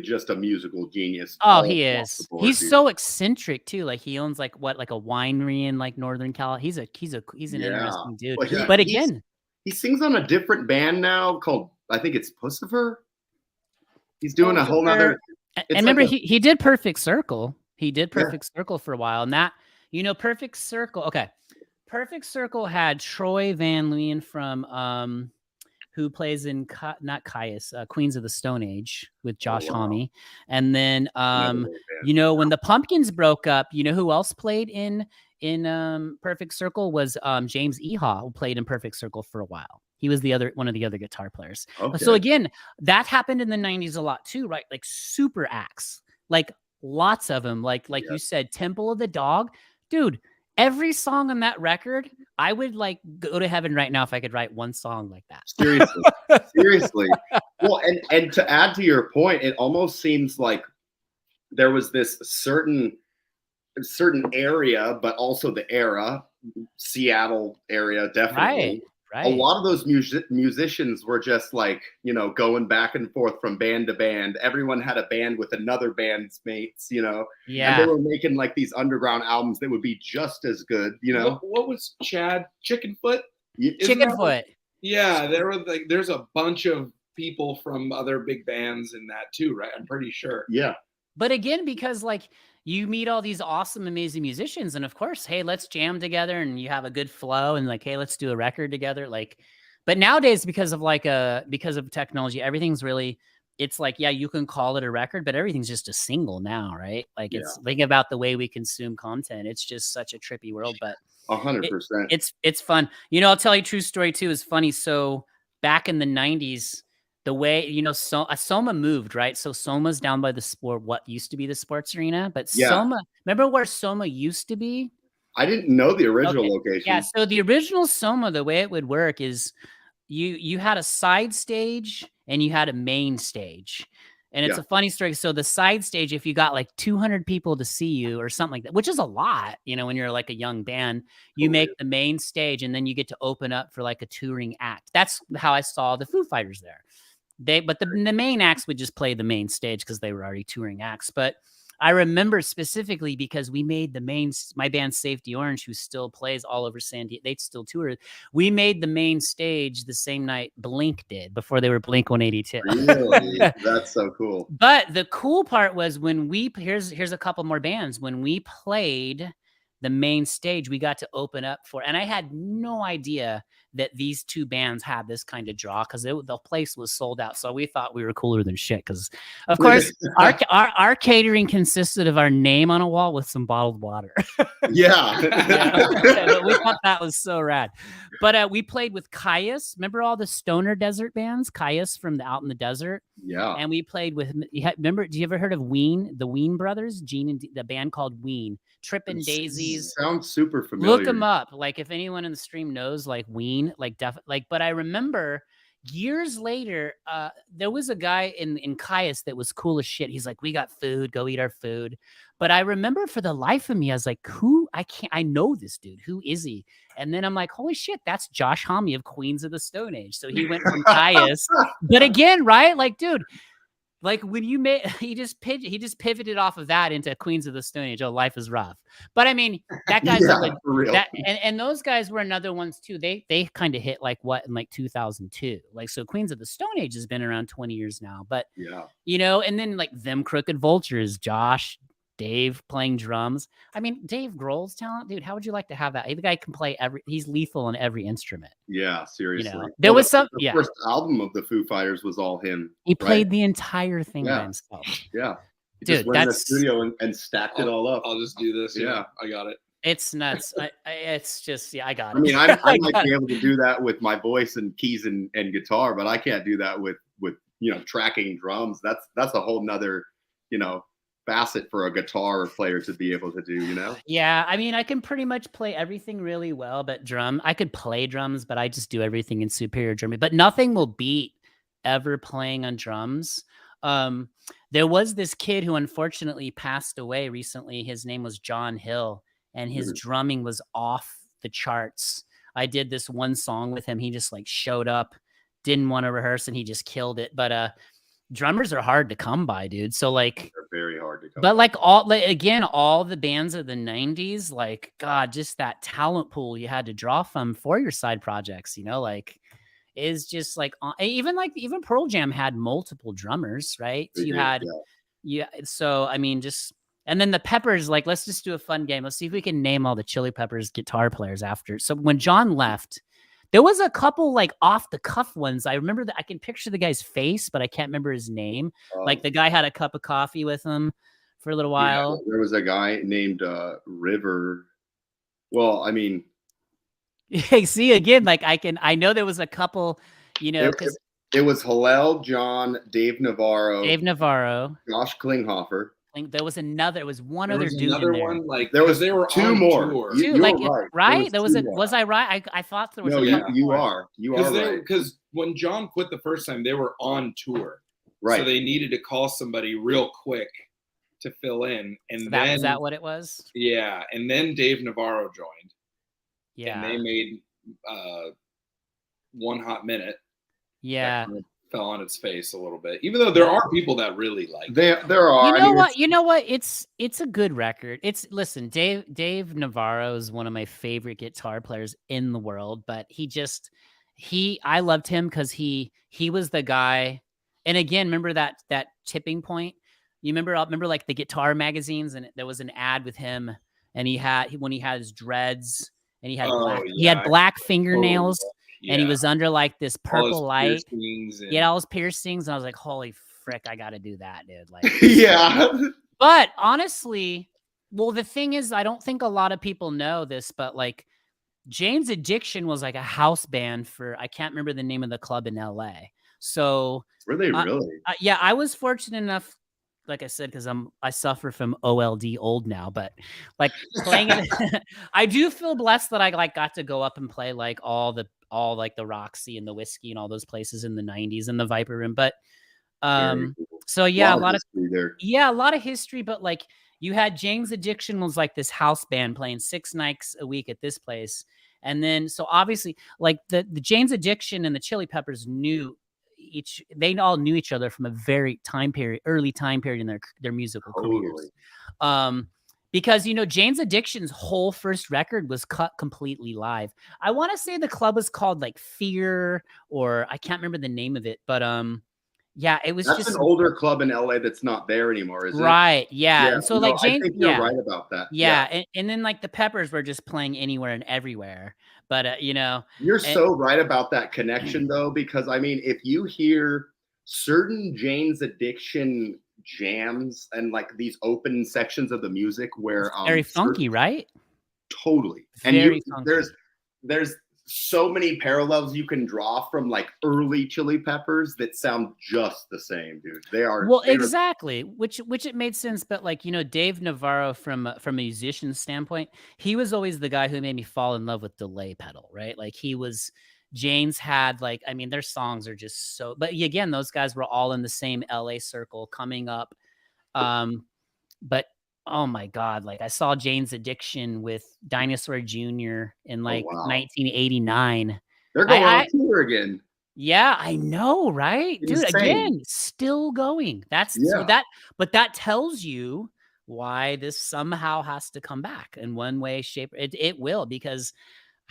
just a musical genius. Oh, he is. He's so eccentric too. Like he owns like a winery in like Northern California. He's an interesting dude. But again, he sings on a different band now called, I think it's Pussifer. He's doing a whole nother. And remember, he did Perfect Circle. He did Perfect Circle for a while, and that, you know, Perfect Circle. Okay, Perfect Circle had Troy Van Leeuwen from who plays in not Caius, Queens of the Stone Age with Josh Homme. And then, you know, when the Pumpkins broke up, you know who else played in Perfect Circle was James Iha, who played in Perfect Circle for a while. He was one of the other guitar players. Okay. So again, that happened in the 90s a lot too, right? Like super acts, like lots of them. Like you said, Temple of the Dog, dude. Every song on that record, I would like go to heaven right now if I could write one song like that. Seriously. Well, and to add to your point, it almost seems like there was this certain area, but also the era, Seattle area, definitely. Right. A lot of those musicians were just like, you know, going back and forth from band to band. Everyone had a band with another band's mates, you know. Yeah. And they were making like these underground albums that would be just as good, you know. What was Chad? Chickenfoot? Chickenfoot. Yeah, there's a bunch of people from other big bands in that too, right? I'm pretty sure. Yeah. But again, because like you meet all these awesome, amazing musicians, and of course, hey, let's jam together, and you have a good flow, and like, hey, let's do a record together. Like, but nowadays, because of technology, everything's really, it's like, yeah, you can call it a record, but everything's just a single now, right? Like, it's think about the way we consume content. It's just such a trippy world, but 100%. it's fun. You know, I'll tell you a true story too. Is funny. So back in the 90's, the way, you know, Soma moved, right? So Soma's down by what used to be the sports arena, but Soma, remember where Soma used to be? I didn't know the original location. Yeah, so the original Soma, the way it would work is you had a side stage and you had a main stage. And it's a funny story. So the side stage, if you got like 200 people to see you or something like that, which is a lot, you know, when you're like a young band, you make the main stage and then you get to open up for like a touring act. That's how I saw the Foo Fighters there. But the main acts would just play the main stage because they were already touring acts. But I remember specifically because we made my band Safety Orange, who still plays all over San Diego, they still tour. We made the main stage the same night Blink did, before they were Blink 182. Really? That's so cool. But the cool part was when here's a couple more bands. When we played the main stage, we got to open up for, and I had no idea that these two bands had this kind of draw because the place was sold out. So we thought we were cooler than shit because, of course, our catering consisted of our name on a wall with some bottled water. Yeah. But we thought that was so rad. But we played with Caius. Remember all the stoner desert bands? Caius from Out in the Desert. Yeah. And we played with, remember, do you ever heard of Ween? The Ween brothers? Gene and the band called Ween. Trippin' Daisies. Sounds super familiar. Look them up. Like if anyone in the stream knows, like Ween, but I remember years later, there was a guy in Caius that was cool as shit. He's like, we got food, go eat our food. But I remember for the life of me, I was like, I know this dude. Who is he? And then I'm like, holy shit, that's Josh Homme of Queens of the Stone Age. So he went from Caius. But again, right? Like, dude, like when you made, he just pivoted off of that into Queens of the Stone Age. Oh, life is rough. But I mean, that guy's for real. and those guys were another ones too. They kind of hit like what in like 2002. Like so, Queens of the Stone Age has been around 20 years now. But you know, and then like them Crooked Vultures, Josh, Dave playing drums. I mean, Dave Grohl's talent, dude. How would you like to have that? The guy can play he's lethal on every instrument. Yeah, seriously. You know? There was the first album of the Foo Fighters was all him. He played the entire thing by himself. Yeah. He dude, just went in the studio and stacked it all up. I'll just do this. Yeah, I got it. It's nuts. It's just, I got it. I mean, I might be able to do that with my voice and keys and guitar, but I can't do that with you know, tracking drums. That's a whole nother, you know, facet for a guitar player to be able to do, you know? Yeah, I mean, I can pretty much play everything really well, but I could play drums, but I just do everything in superior drumming. But nothing will beat ever playing on drums. There was this kid who unfortunately passed away recently. His name was John Hill, and his drumming was off the charts. I did this one song with him. He just like showed up, didn't want to rehearse, and he just killed it. But drummers are hard to come by, dude. So like, they're very hard to come but by. like all the bands of the 90's, like God, just that talent pool you had to draw from for your side projects, you know, like is just like even Pearl Jam had multiple drummers, right? So you had so I mean and then the Peppers, like let's just do a fun game. Let's see if we can name all the Chili Peppers guitar players after. So when John left, there was a couple like off the cuff ones. I remember that I can picture the guy's face, but I can't remember his name. Like the guy had a cup of coffee with him for a little while. Yeah, there was a guy named River. Well, I mean, see again, like I know there was a couple, you know, because it was Hillel, John, Dave Navarro, Josh Klinghoffer. There was another. It was one other dude. Another in there. one, like there was they were two more. Tour. Two, you like were right? There was I right? I thought there was. No, you are right. Because because when John quit the first time, they were on tour, right? So they needed to call somebody real quick to fill in, and so then is that what it was? Yeah, and then Dave Navarro joined. Yeah, and they made One Hot Minute. Yeah. Fell on its face a little bit, even though there are people that really like there are. You know what? It's a good record. Listen, Dave Navarro is one of my favorite guitar players in the world, but I loved him because he was the guy. And again, remember that tipping point? You remember like the guitar magazines, and there was an ad with him, and when he had his dreads, and he had black fingernails, and he was under like this purple light. He had all his piercings, and I was like, holy frick, I got to do that, dude. Like, yeah. But honestly, well, the thing is, I don't think a lot of people know this, but like Jane's Addiction was like a house band for, I can't remember the name of the club in LA. So were they really? Yeah, I was fortunate enough, like I said, because I suffer from OLD old now, but like playing it, I do feel blessed that I like got to go up and play like all like the Roxy and the Whiskey and all those places in the 90s and the Viper Room. But so yeah, a lot of history, but like you had Jane's Addiction was like this house band playing 6 nights a week at this place. And then, so obviously like the Jane's Addiction and the Chili Peppers they all knew each other from a very early time period in their musical careers. Because, Jane's Addiction's whole first record was cut completely live. I want to say the club was called like Fear, or I can't remember the name of it, but yeah, it was that's an older club in LA that's not there anymore, is it? Right. Yeah. And so no, like I think you're right about that. Yeah. And then like the Peppers were just playing anywhere and everywhere. But you're so right about that connection though, because I mean, if you hear certain Jane's Addiction jams and like these open sections of the music where very funky, right? Totally. Very and funky. There's so many parallels you can draw from like early Chili Peppers that sound just the same, dude. Exactly, which it made sense. But like, Dave Navarro from a musician standpoint, he was always the guy who made me fall in love with delay pedal, right? Like Jane's had like, I mean, their songs are just so, but again, those guys were all in the same LA circle coming up. But oh my God, like I saw Jane's Addiction with Dinosaur Jr. in like 1989. They're going on tour again. Yeah, I know, right? Insane. Dude, again, still going. But that tells you why this somehow has to come back in one way, shape. It will, because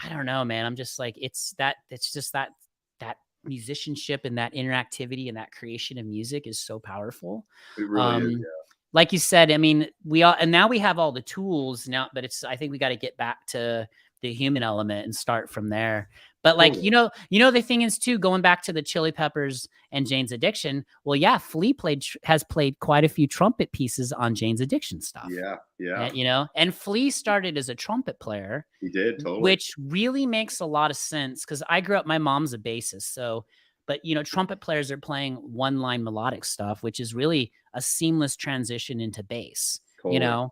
I don't know, man. I'm just like, it's just that musicianship and that interactivity and that creation of music is so powerful. It really is, yeah. Like you said, I mean, and now we have all the tools now, but I think we got to get back to the human element and start from there. But like, the thing is too, going back to the Chili Peppers and Jane's Addiction. Well, yeah, Flea has played quite a few trumpet pieces on Jane's Addiction stuff. Yeah. And Flea started as a trumpet player. He did, totally. Which really makes a lot of sense because I grew up, my mom's a bassist. So, but trumpet players are playing one-line melodic stuff, which is really a seamless transition into bass, totally.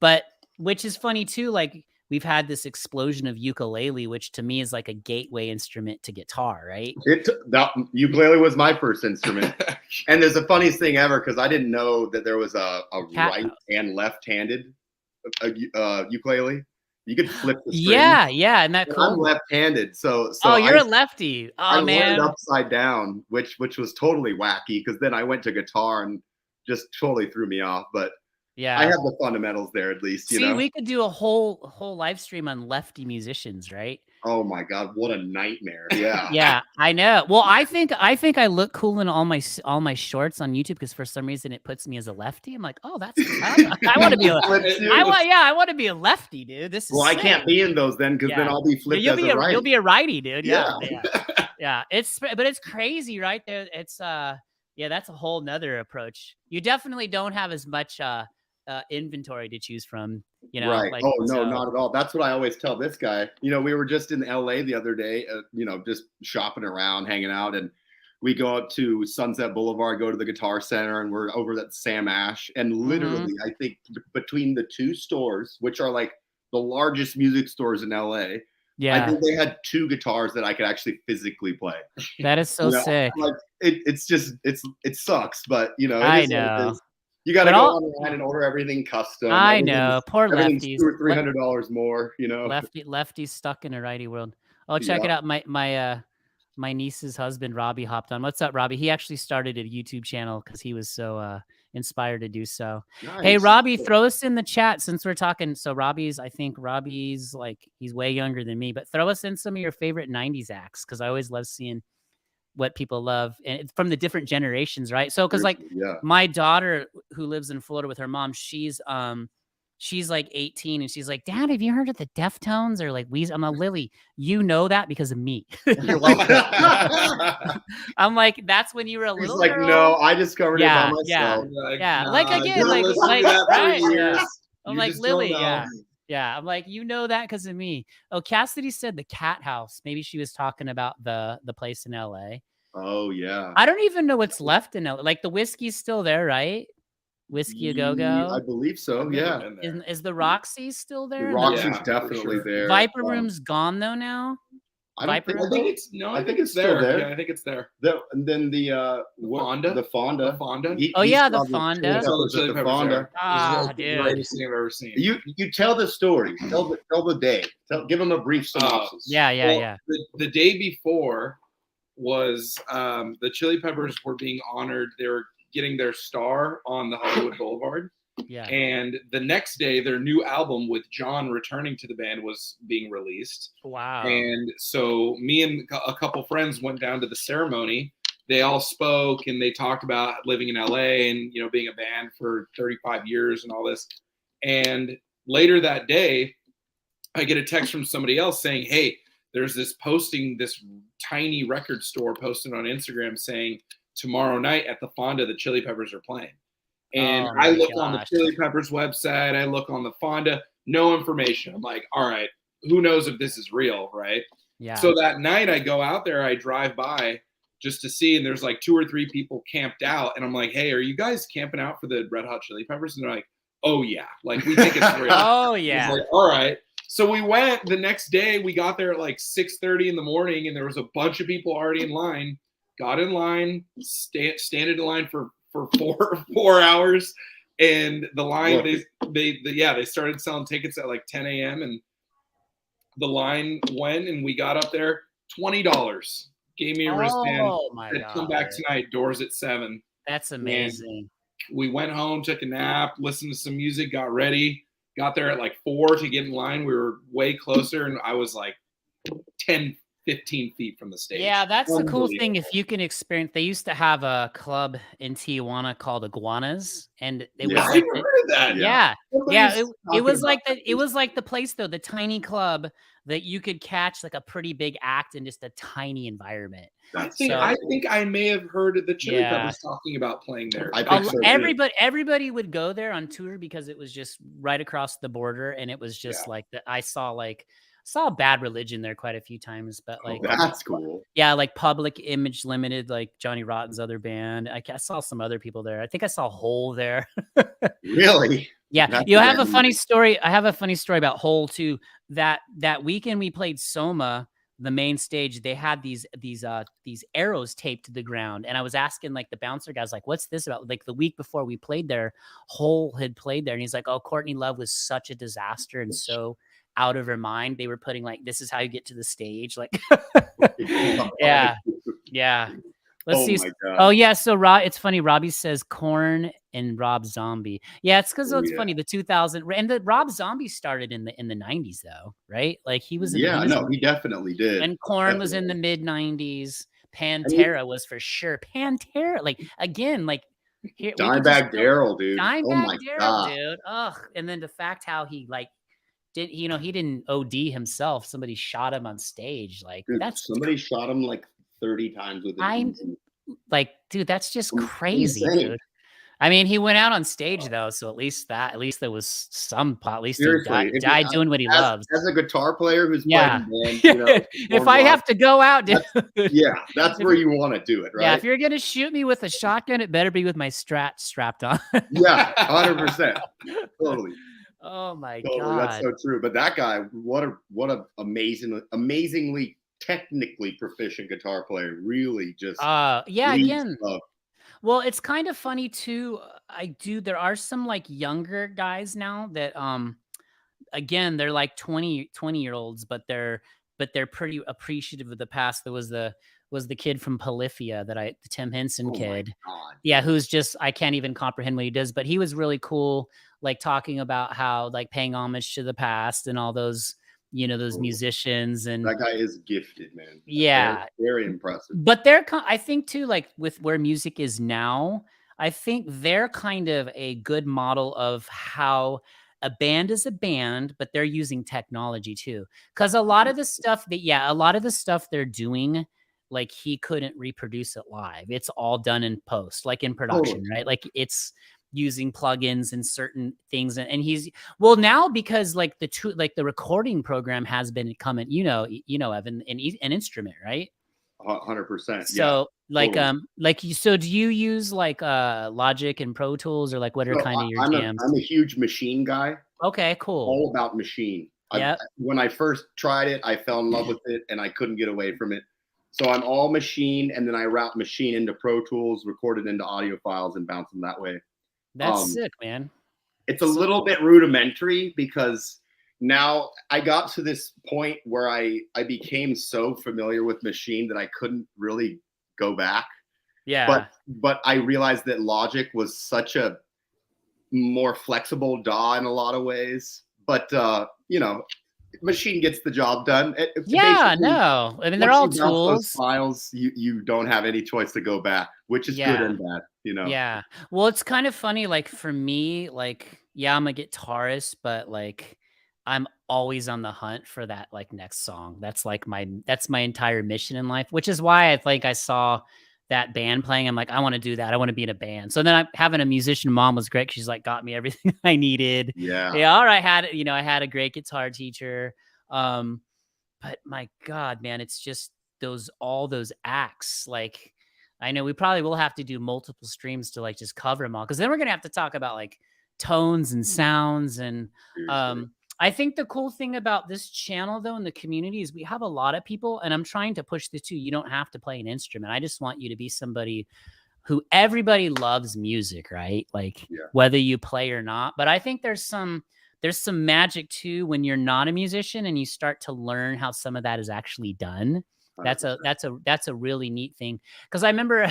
But which is funny too. Like we've had this explosion of ukulele, which to me is like a gateway instrument to guitar, right? That ukulele was my first instrument. And there's the funniest thing ever, because I didn't know that there was a right and left-handed ukulele. You could flip the string. Yeah, and that cool. I'm left-handed, so you're a lefty. Oh man, learned upside down, which was totally wacky, because then I went to guitar and just totally threw me off. But yeah, I have the fundamentals there at least. See, we could do a whole live stream on lefty musicians, right? Oh my God, what a nightmare! Yeah, yeah, I know. Well, I think I look cool in all my shorts on YouTube because for some reason it puts me as a lefty. I'm like, oh, that's I want to be I want to be a lefty, dude. This is I can't be in those then, because then I'll be flipped as a righty. You'll be a righty, dude. Yeah. It's crazy, right there. It's that's a whole nother approach. You definitely don't have as much inventory to choose from, right? Like, no, not at all. That's what I always tell this guy. We were just in LA the other day, just shopping around, hanging out, and we go up to Sunset Boulevard, go to the Guitar Center, and we're over at Sam Ash, and literally, I think between the two stores, which are like the largest music stores in LA, I think they had 2 guitars that I could actually physically play. That is so sick. Like it sucks, but I know. You got to go online and order everything custom. I know. Poor lefties. $200 or $300 more, Lefties stuck in a righty world. Oh, check it out. My niece's husband, Robbie, hopped on. What's up, Robbie? He actually started a YouTube channel because he was so inspired to do so. Nice. Hey, Robbie, throw us in the chat since we're talking. So I think Robbie's like, he's way younger than me, but throw us in some of your favorite 90s acts, because I always love seeing what people love, and it's from the different generations, right? So because like my daughter who lives in Florida with her mom, she's like 18, and she's like, Dad, have you heard of the Deftones or like Weezer? I'm like, Lily, you know that because of me. You're welcome. I'm like, that's when you were a little like, girl. No, I discovered it by myself. Yeah. Like again, like right. Yeah. I'm like, Lily, yeah. I'm like, you know that because of me. Oh, Cassidy said the Cat House. Maybe she was talking about the place in LA. Oh yeah. I don't even know what's left in LA. Like the whiskey's still there, right? Whiskey A Go Go. I believe so. Yeah. Is the Roxy still there? The Roxy's definitely there. Viper Room's gone though now. I think it's still there. Yeah, I think it's there. And then the Fonda. The Fonda. The Fonda. The Fonda. The Fonda. Ah, dude. The greatest thing I've ever seen. You tell the story. Tell the day. Give them a brief synopsis. Yeah. The day before was the Chili Peppers were being honored. They were getting their star on the Hollywood Boulevard. Yeah. And the next day, their new album with John returning to the band was being released. Wow. And so me and a couple friends went down to the ceremony. They all spoke and they talked about living in LA and, you know, being a band for 35 years and all this. And later that day, I get a text from somebody else saying, hey, there's this tiny record store posted on Instagram saying tomorrow night at the Fonda, the Chili Peppers are playing. And I look on the Chili Peppers website. I look on the Fonda, no information. I'm like, all right, who knows if this is real, right? Yeah. So that night I go out there, I drive by just to see, and there's like 2 or 3 people camped out. And I'm like, hey, are you guys camping out for the Red Hot Chili Peppers? And they're like, oh, yeah. Like, we think it's real. Oh, yeah. Like, all right. So we went the next day. We got there at like 6:30 in the morning, and there was a bunch of people already in line. Got in line, standing in line for 4 hours, and the line they started selling tickets at like 10 a.m. and the line went, and we got up there, $20. Gave me a wristband. Oh my God! Come back tonight. Doors at 7. That's amazing. And we went home, took a nap, listened to some music, got ready. Got there at like 4 to get in line. We were way closer, and I was like 10, 15 feet from the stage. Yeah, that's the cool thing. If you can experience, they used to have a club in Tijuana called Iguanas, and it was. I never heard of that. Yeah. It was like the place though, the tiny club that you could catch like a pretty big act in just a tiny environment. I think I may have heard of the Chili Peppers talking about playing there. I think so, everybody would go there on tour because it was just right across the border, and it was just like that. I saw Bad Religion there quite a few times, but like that's cool. Yeah, like Public Image Limited, like Johnny Rotten's other band. I saw some other people there. I think I saw Hole there. Really? Yeah. I have a funny story about Hole too. That weekend we played Soma, the main stage, they had these arrows taped to the ground, and I was asking like the bouncer guys, like, what's this about? Like the week before we played there, Hole had played there, and he's like, oh, Courtney Love was such a disaster and so out of her mind. They were putting like, this is how you get to the stage, like yeah. Let's see. Oh yeah, so it's funny. Robbie says Korn and Rob Zombie. Yeah, it's because it's funny. The 2000 and the Rob Zombie started in the 90s though, right? Like he was. He definitely did. And Korn was in the mid 90s. Pantera was for sure. Pantera, like again, like here, Dimebag Darrell, dude. Dimebag Darrell, dude. Ugh. And then the fact how he like he didn't OD himself. Somebody shot him on stage. Like dude, somebody shot him like 30 times with it. Dude, that's just crazy, dude. I mean, he went out on stage though, so at least there was some pot. At least he died doing what he loves. As a guitar player who's playing band, if I have to go out, dude. That's where you want to do it, right? Yeah, if you're gonna shoot me with a shotgun, it better be with my strapped on. Yeah, 100%, totally. Oh my God, that's so true. But that guy, what a amazingly technically proficient guitar player. Really, just again. Well, it's kind of funny too. There are some like younger guys now that again, they're like 20-year-olds, but they're pretty appreciative of the past. There was was the kid from Polyphia the Tim Henson kid. God. Yeah, who's just, I can't even comprehend what he does, but he was really cool, like talking about how like paying homage to the past and all those, you know, those musicians. And that guy is gifted, man. Yeah, very impressive. But I think too, like with where music is now, I think they're kind of a good model of how a band is a band, but they're using technology too. Because a lot of the stuff they're doing, like he couldn't reproduce it live. It's all done in post, like in production, right? Like it's using plugins and certain things. And he's, well, now because like the recording program has been coming, Evan, an instrument, right? 100%. So like totally. so do you use like Logic and Pro Tools, or like what are kind of your jams? I'm a huge Machine guy. Okay, cool. All about Machine. Yeah. When I first tried it, I fell in love with it and I couldn't get away from it. So I'm all Machine, and then I route Machine into Pro Tools, record it into audio files, and bounce them that way. That's sick, man. It's a little bit rudimentary because now I got to this point where I became so familiar with Machine that I couldn't really go back. Yeah. But I realized that Logic was such a more flexible DAW in a lot of ways. But Machine gets the job done. Yeah, no. I mean, they're all tools. Those files, you don't have any choice to go back, which is good and bad, Yeah. Well, it's kind of funny, like for me, like, yeah, I'm a guitarist, but like I'm always on the hunt for that like next song. That's my entire mission in life, which is why I think I saw that band playing. I'm like, I want to do that. I want to be in a band. So then having a musician mom was great. She's like, got me everything I needed. Yeah. All right. I had a great guitar teacher. But my God, man, it's just all those acts. Like, I know we probably will have to do multiple streams to like just cover them all, because then we're gonna have to talk about like tones and sounds. And I think the cool thing about this channel though in the community is we have a lot of people, and I'm trying to push this too. You don't have to play an instrument. I just want you to be somebody who everybody loves music, right? Like whether you play or not. But I think there's some magic too when you're not a musician and you start to learn how some of that is actually done. That's a really neat thing. Because I remember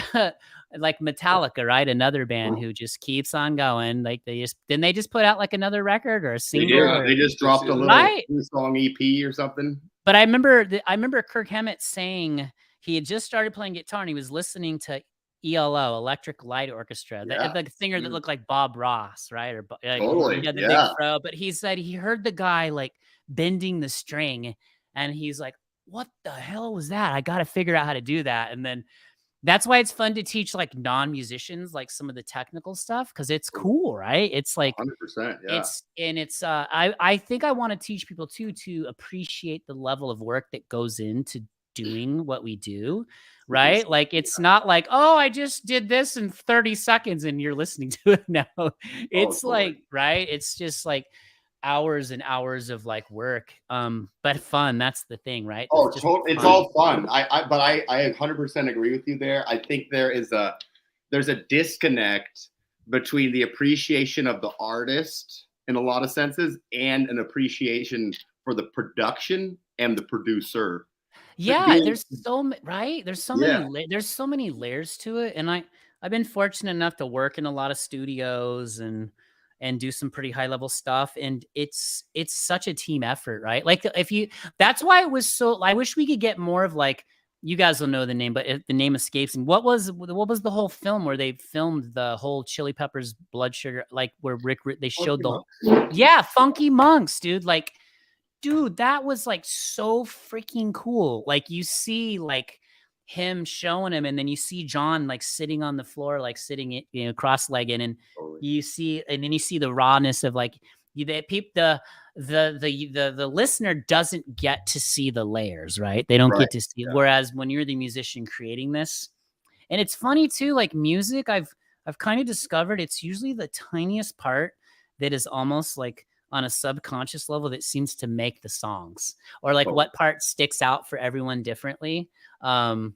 like Metallica, right? Another band who just keeps on going. Like didn't they just put out like another record or a single? They just dropped a little song EP or something. But I remember Kirk Hammett saying he had just started playing guitar and he was listening to ELO, Electric Light Orchestra, the singer that looked like Bob Ross, right? Or like, totally, the big fro. But he said he heard the guy like bending the string, and he's like, "What the hell was that? I got to figure out how to do that." And then that's why it's fun to teach like non-musicians like some of the technical stuff, because it's cool, right? It's like 100%, yeah. I think I want to teach people too to appreciate the level of work that goes into doing what we do, right? Like it's not like, oh, I just did this in 30 seconds and you're listening to it now. It's like, right? It's just like hours and hours of like work, but fun. That's the thing, right? It's all fun. I 100% agree with you there. I think there's a disconnect between the appreciation of the artist in a lot of senses and an appreciation for the production and the producer. Yeah, there's so many layers to it, and I've been fortunate enough to work in a lot of studios and do some pretty high level stuff, and it's such a team effort, right? Like that's why it was so. I wish we could get more of like, you guys will know the name, but the name escapes me. What was the whole film where they filmed the whole Chili Peppers Blood Sugar, like where they showed Funky Monks, dude, like. Dude, that was like so freaking cool. Like you see like him showing him, and then you see John like sitting on the floor, like sitting, cross-legged, and then you see the rawness of like the listener doesn't get to see the layers, right? They don't get to see. Yeah. Whereas when you're the musician creating this, and it's funny too, like music, I've kind of discovered it's usually the tiniest part that is almost like on a subconscious level that seems to make the songs, or like what part sticks out for everyone differently. But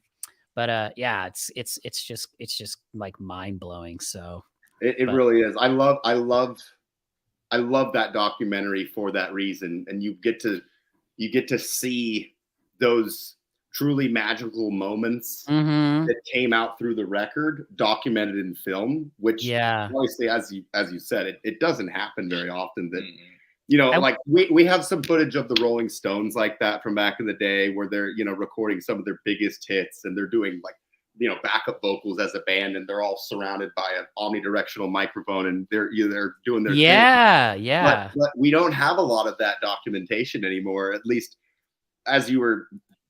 it's just like mind blowing. So it really is. I love that documentary for that reason. And you get to see those truly magical moments Mm-hmm. that came out through the record, documented in film, which Yeah. obviously, as you said, it doesn't happen very often. That Mm-hmm. you know, like we have some footage of the Rolling Stones like that from back in the day, where they're, you know, recording some of their biggest hits, and they're doing like, you know, backup vocals as a band, and they're all surrounded by an omnidirectional microphone, and they're doing their thing. Yeah. But we don't have a lot of that documentation anymore. At least, as you were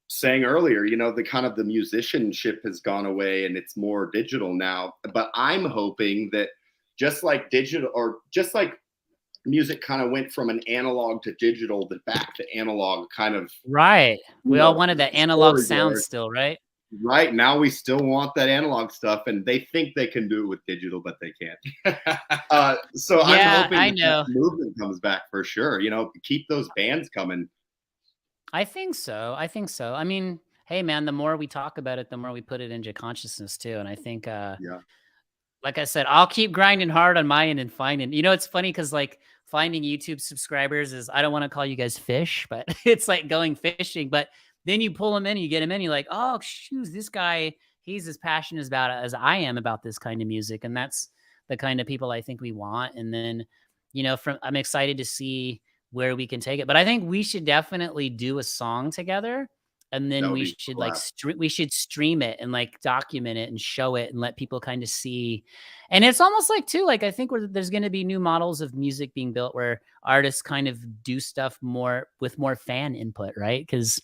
saying earlier, you know, the kind of the musicianship has gone away, and it's more digital now. But I'm hoping that just like digital, or just like music kind of went from an analog to digital, then back to analog, kind of. Right. We all wanted that analog story sound there. still, right? Right now, we still want that analog stuff, and they think they can do it with digital, but they can't. So Yeah, I'm hoping I that know. movement comes back for sure. You know, keep those bands coming. I think so. I mean, hey man, the more we talk about it, the more we put it into consciousness too. And I think Yeah. like I said, I'll keep grinding hard on my end and finding, you know, it's funny because like finding YouTube subscribers is, I don't want to call you guys fish, but it's like going fishing. But then you pull them in, you get them in, you're like, oh, shoot, this guy, he's as passionate about it as I am about this kind of music. And that's the kind of people I think we want. And then, you know, I'm excited to see where we can take it. But I think we should definitely do a song together. And then we should like we should stream it and like document it and show it and let people kind of see. And it's almost like too, like I think there's going to be new models of music being built where artists kind of do stuff more with more fan input, right? Because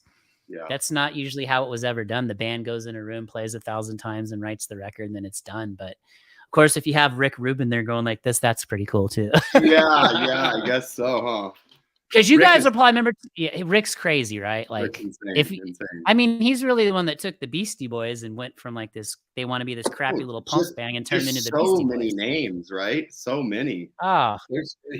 that's not usually how it was ever done. The band goes in a room, plays 1,000 times, and writes the record, and then it's done. But of course, if you have Rick Rubin there going like this, that's pretty cool too. Yeah, I guess so, huh? Because you guys will probably remember, Rick's crazy, right? Like, insane. I mean, he's really the one that took the Beastie Boys and went from like this, they want to be this crappy little punk band and turned into the Beastie Boys. So many names, right? So many. Oh,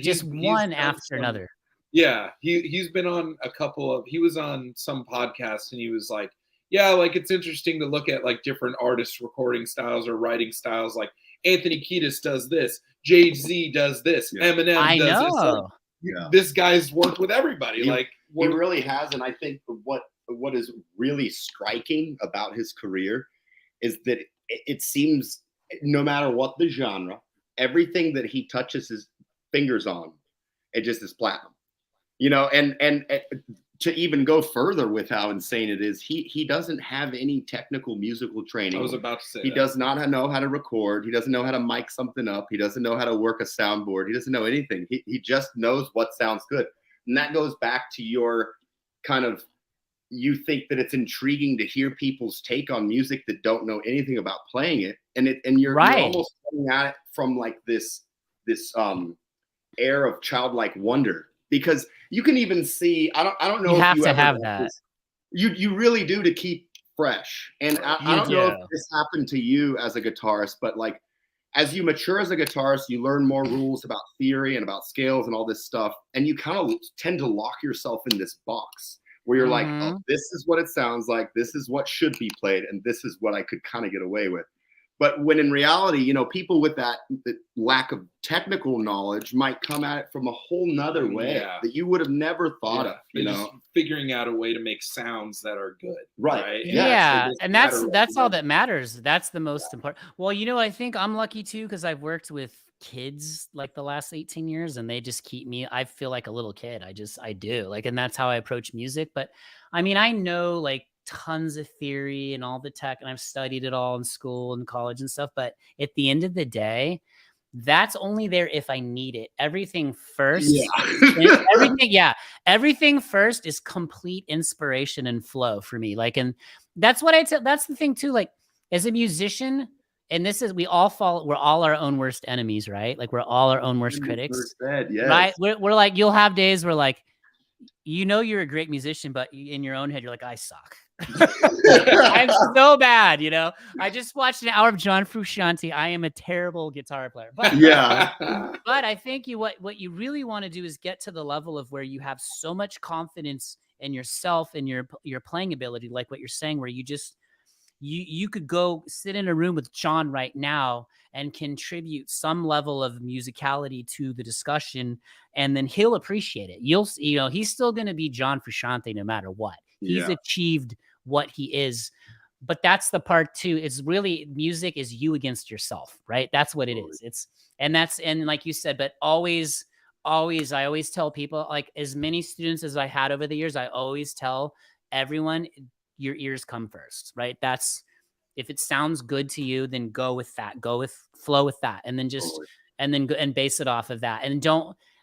just one after another. Yeah, he's been on a couple of, he was on some podcasts and he was like, yeah, like it's interesting to look at like different artists' recording styles or writing styles. Like Anthony Kiedis does this, Jay-Z does this, Eminem does this. Like, this guy's worked with everybody. He really has. And I think what is really striking about his career is that it seems no matter what the genre, everything that he touches his fingers on, it just is platinum. You know, and to even go further with how insane it is, he doesn't have any technical musical training. I was about to say he does not know how to record. He doesn't know how to mic something up. He doesn't know how to work a soundboard. He doesn't know anything. He just knows what sounds good. And that goes back to your kind of, you think that it's intriguing to hear people's take on music that don't know anything about playing it. And you're almost coming at it from like this air of childlike wonder. Because you can even see, I don't know. You if have you to ever have that. This. You really do, to keep fresh. And I don't know if this happened to you as a guitarist, but like as you mature as a guitarist, you learn more rules about theory and about scales and all this stuff. And you kind of tend to lock yourself in this box where you're like, oh, this is what it sounds like. This is what should be played. And this is what I could kind of get away with. But when in reality, you know, people with that lack of technical knowledge might come at it from a whole nother way that you would have never thought of, you know, just figuring out a way to make sounds that are good. Right. Yeah. And that's all that matters. That's the most important. Well, you know, I think I'm lucky too, because I've worked with kids like the last 18 years and they just keep me, I feel like a little kid. I do like, and that's how I approach music. But I mean, I know like tons of theory and all the tech, and I've studied it all in school and college and stuff. But at the end of the day, that's only there if I need it. Everything first, everything first is complete inspiration and flow for me. Like, and that's what that's the thing too. Like as a musician, and this is, we're all our own worst enemies, right? Like we're all our own worst critics, right? We're like, you'll have days where like, you know, you're a great musician, but in your own head, you're like, I suck. I'm so bad, you know. I just watched an hour of John Frusciante. I am a terrible guitar player. But but I think what you really want to do is get to the level of where you have so much confidence in yourself and your playing ability, like what you're saying, where you just you could go sit in a room with John right now and contribute some level of musicality to the discussion, and then he'll appreciate it. You know, he's still going to be John Frusciante no matter what. He's achieved what he is. But that's the part too. It's really music is you against yourself, right? That's what it is. And like you said, but always, I always tell people, like as many students as I had over the years, I always tell everyone, your ears come first, right? That's, if it sounds good to you, then go with that, flow with that. And then and then go and base it off of that. And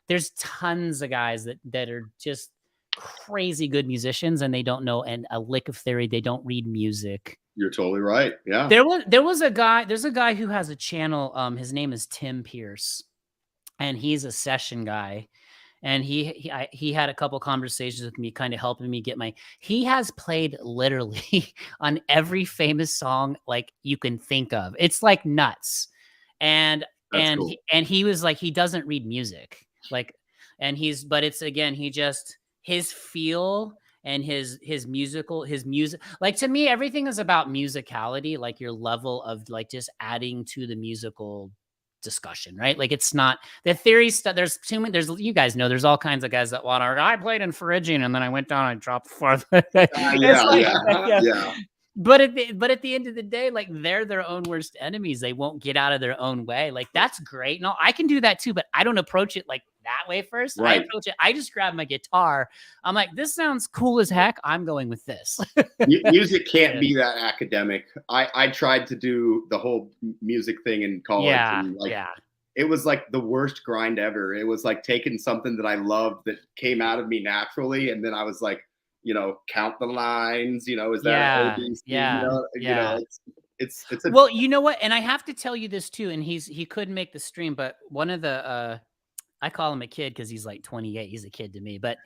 there's tons of guys that are just crazy good musicians and they don't know a lick of theory. They don't read music. You're totally right. Yeah. There's a guy who has a channel. His name is Tim Pierce, and he's a session guy. And he had a couple conversations with me, kind of helping me get he has played literally on every famous song like you can think of. It's like nuts. And cool. He was like, he doesn't read music. Like, but it's again, his feel and his music. Like to me, everything is about musicality, like your level of like just adding to the musical discussion, right? Like it's not the theory stuff. There's too many. You guys know, there's all kinds of guys that want to. I played in Phrygian and then I went down and dropped fourth. Yeah. But at the end of the day, like they're their own worst enemies. They won't get out of their own way. Like that's great. No, I can do that too, but I don't approach it like that way first. Right. I approach it. I just grab my guitar. I'm like, this sounds cool as heck. I'm going with this. Music can't be that academic. I tried to do the whole music thing in college. It was like the worst grind ever. It was like taking something that I loved that came out of me naturally, and then I was like, count the lines, is that it's well, you know what? And I have to tell you this too. And he couldn't make the stream, but one of the, I call him a kid because he's like 28. He's a kid to me, but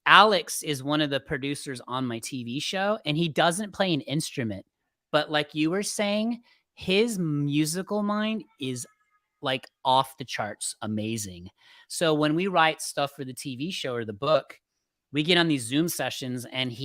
Alex is one of the producers on my TV show, and he doesn't play an instrument, but like you were saying, his musical mind is like off the charts amazing. So when we write stuff for the TV show or the book, we get on these Zoom sessions and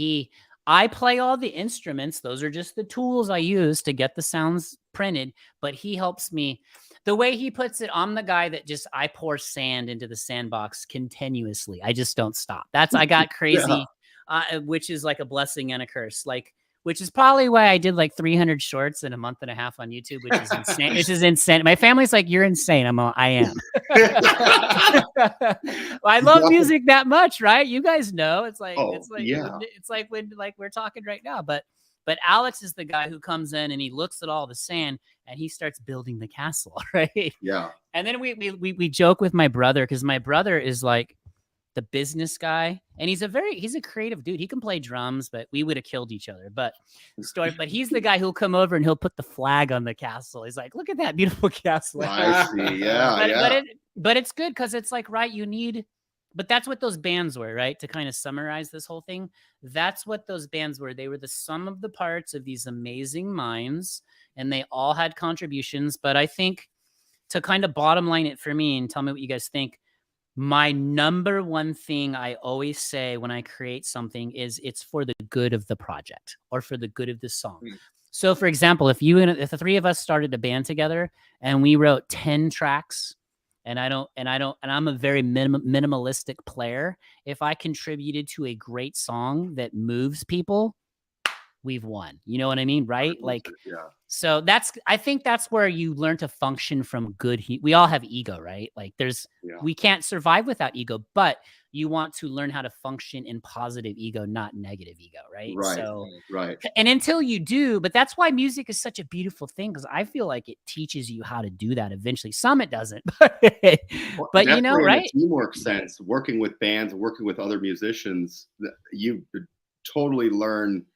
I play all the instruments. Those are just the tools I use to get the sounds printed, but he helps me. The way he puts it, I'm the guy that I pour sand into the sandbox continuously. I just don't stop. I got crazy, which is like a blessing and a curse. Which is probably why I did like 300 shorts in a month and a half on YouTube, which is insane. This is insane. My family's like, you're insane. I am. I love music that much, right? You guys know. It's like when we're talking right now. But Alex is the guy who comes in and he looks at all the sand and he starts building the castle, right? Yeah. And then we joke with my brother because my brother is like the business guy, and he's a creative dude. He can play drums, but we would have killed each other. But he's the guy who'll come over and he'll put the flag on the castle. He's like, look at that beautiful castle. I see. Yeah. But it's good because it's like, right, but that's what those bands were, right? To kind of summarize this whole thing, that's what those bands were. They were the sum of the parts of these amazing minds, and they all had contributions. But I think to kind of bottom line it for me and tell me what you guys think, my number one thing I always say when I create something is it's for the good of the project or for the good of the song. So for example, if the three of us started a band together and we wrote 10 tracks, and I'm a very minimalistic player, if I contributed to a great song that moves people, we've won. You know what I mean? Right? Like, so I think that's where you learn to function from good. We all have ego, right? Like we can't survive without ego, but you want to learn how to function in positive ego, not negative ego. Right. Right. So, right. And until you do, but that's why music is such a beautiful thing. Cause I feel like it teaches you how to do that eventually. Some it doesn't, but you know, right. In a teamwork sense, working with bands, working with other musicians, you totally learn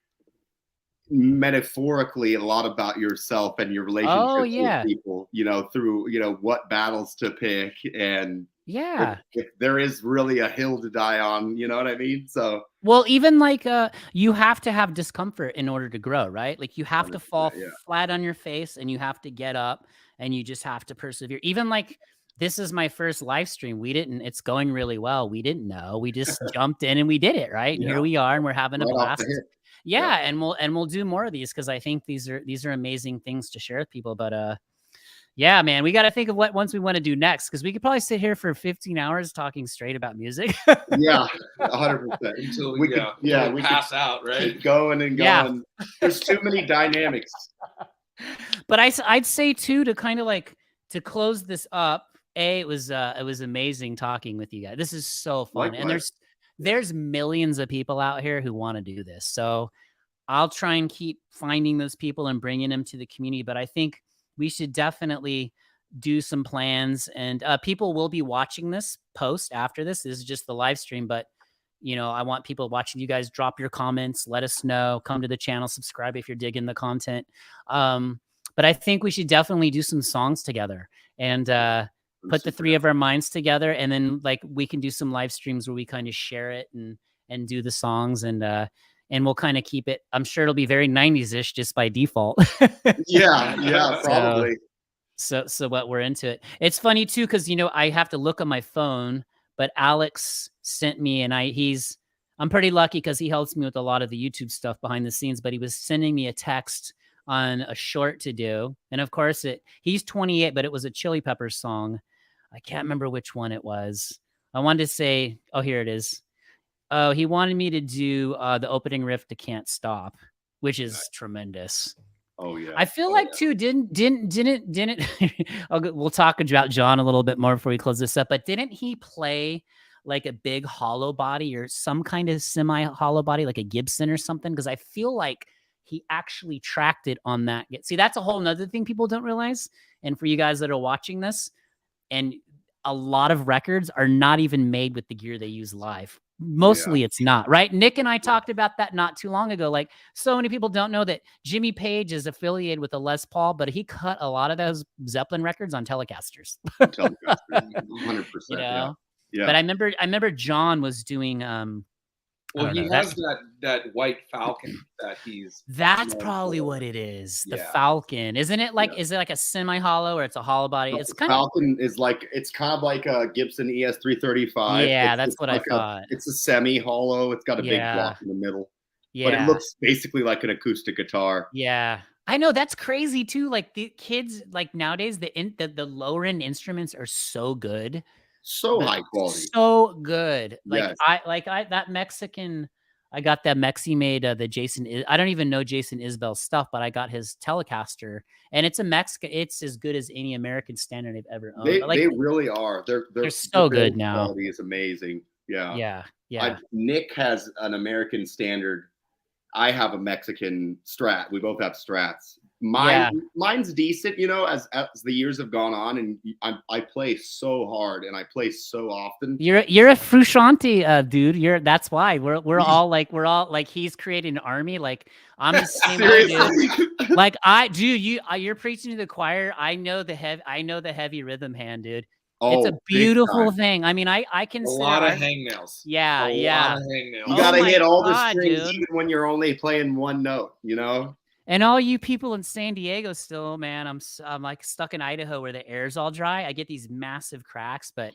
metaphorically a lot about yourself and your relationships with people, through, what battles to pick. And if there is really a hill to die on, you know what I mean? So, well, even like, you have to have discomfort in order to grow, right? Like you have to fall flat on your face and you have to get up and you just have to persevere. Even like, this is my first live stream. It's going really well. We didn't know, we just jumped in and we did it. Right. And here we are and we're having a blast. And we'll do more of these because I think these are amazing things to share with people. But Yeah, man, we got to think of what ones we want to do next, because we could probably sit here for 15 hours talking straight about music. Yeah, 100%. Until We we, could, yeah, we we pass out, right? keep going and Yeah. going. There's too many dynamics. But I'd say too, to kind of like to close this up. It was amazing talking with you guys. This is so fun, Likewise. and there's millions of people out here who want to do this. So I'll try and keep finding those people and bringing them to the community. But I think we should definitely do some plans, and people will be watching this post after this. This is just the live stream, but I want people watching. You guys drop your comments, let us know, come to the channel, subscribe if you're digging the content. But I think we should definitely do some songs together and put the three of our minds together. And then like we can do some live streams where we kind of share it and do the songs, and we'll kind of keep it. I'm sure it'll be very 90s ish just by default. Yeah, probably. So what, we're into it. It's funny too, because I have to look on my phone, but Alex sent me, and I'm pretty lucky because he helps me with a lot of the YouTube stuff behind the scenes, but he was sending me a text on a short to do. And of course he's 28, but it was a Chili Peppers song. I can't remember which one it was. I wanted to say, oh, here it is. Oh, he wanted me to do the opening riff to Can't Stop, which is tremendous. Oh yeah. I feel like too, didn't we'll talk about John a little bit more before we close this up, but didn't he play like a big hollow body or some kind of semi hollow body, like a Gibson or something? Because I feel like he actually tracked it on that. See, that's a whole nother thing people don't realize. And for you guys that are watching this, and a lot of records are not even made with the gear they use live. Mostly it's not, right? Nick and I talked about that not too long ago. Like, so many people don't know that Jimmy Page is affiliated with a Les Paul, but he cut a lot of those Zeppelin records on Telecasters. 100%. Yeah. But I remember John was doing well, he has that white Falcon that that's probably what it is. The Falcon. Isn't it like is it like a semi hollow or it's a hollow body? It's kind Falcon is like, it's kind of like a Gibson ES335. Yeah, that's what I thought. It's a semi hollow. It's got a big block in the middle. Yeah. But it looks basically like an acoustic guitar. Yeah. I know, that's crazy too. Like the kids, like nowadays, the lower end instruments are so good. So high quality. So good. Like I that Mexican, I got that Mexi made the Jason. I don't even know Jason Isbell's stuff, but I got his Telecaster, and it's a Mexican. It's as good as any American standard I've ever owned. They really are. They're so good now. Quality is amazing. Yeah. Yeah. Nick has an American standard. I have a Mexican Strat. We both have Strats. Mine's decent, as the years have gone on, and I play so hard and I play so often. You're a Frusciante dude. That's why we're all like he's creating an army. Like I'm the same way, dude. Like you're preaching to the choir. I know the heavy rhythm hand, dude. It's a beautiful thing. I mean, I can a lot of hangnails. Yeah. Lot of hangnails. You gotta hit all the strings, dude, even when you're only playing one note, And all you people in San Diego still, man, I'm like stuck in Idaho where the air's all dry. I get these massive cracks, but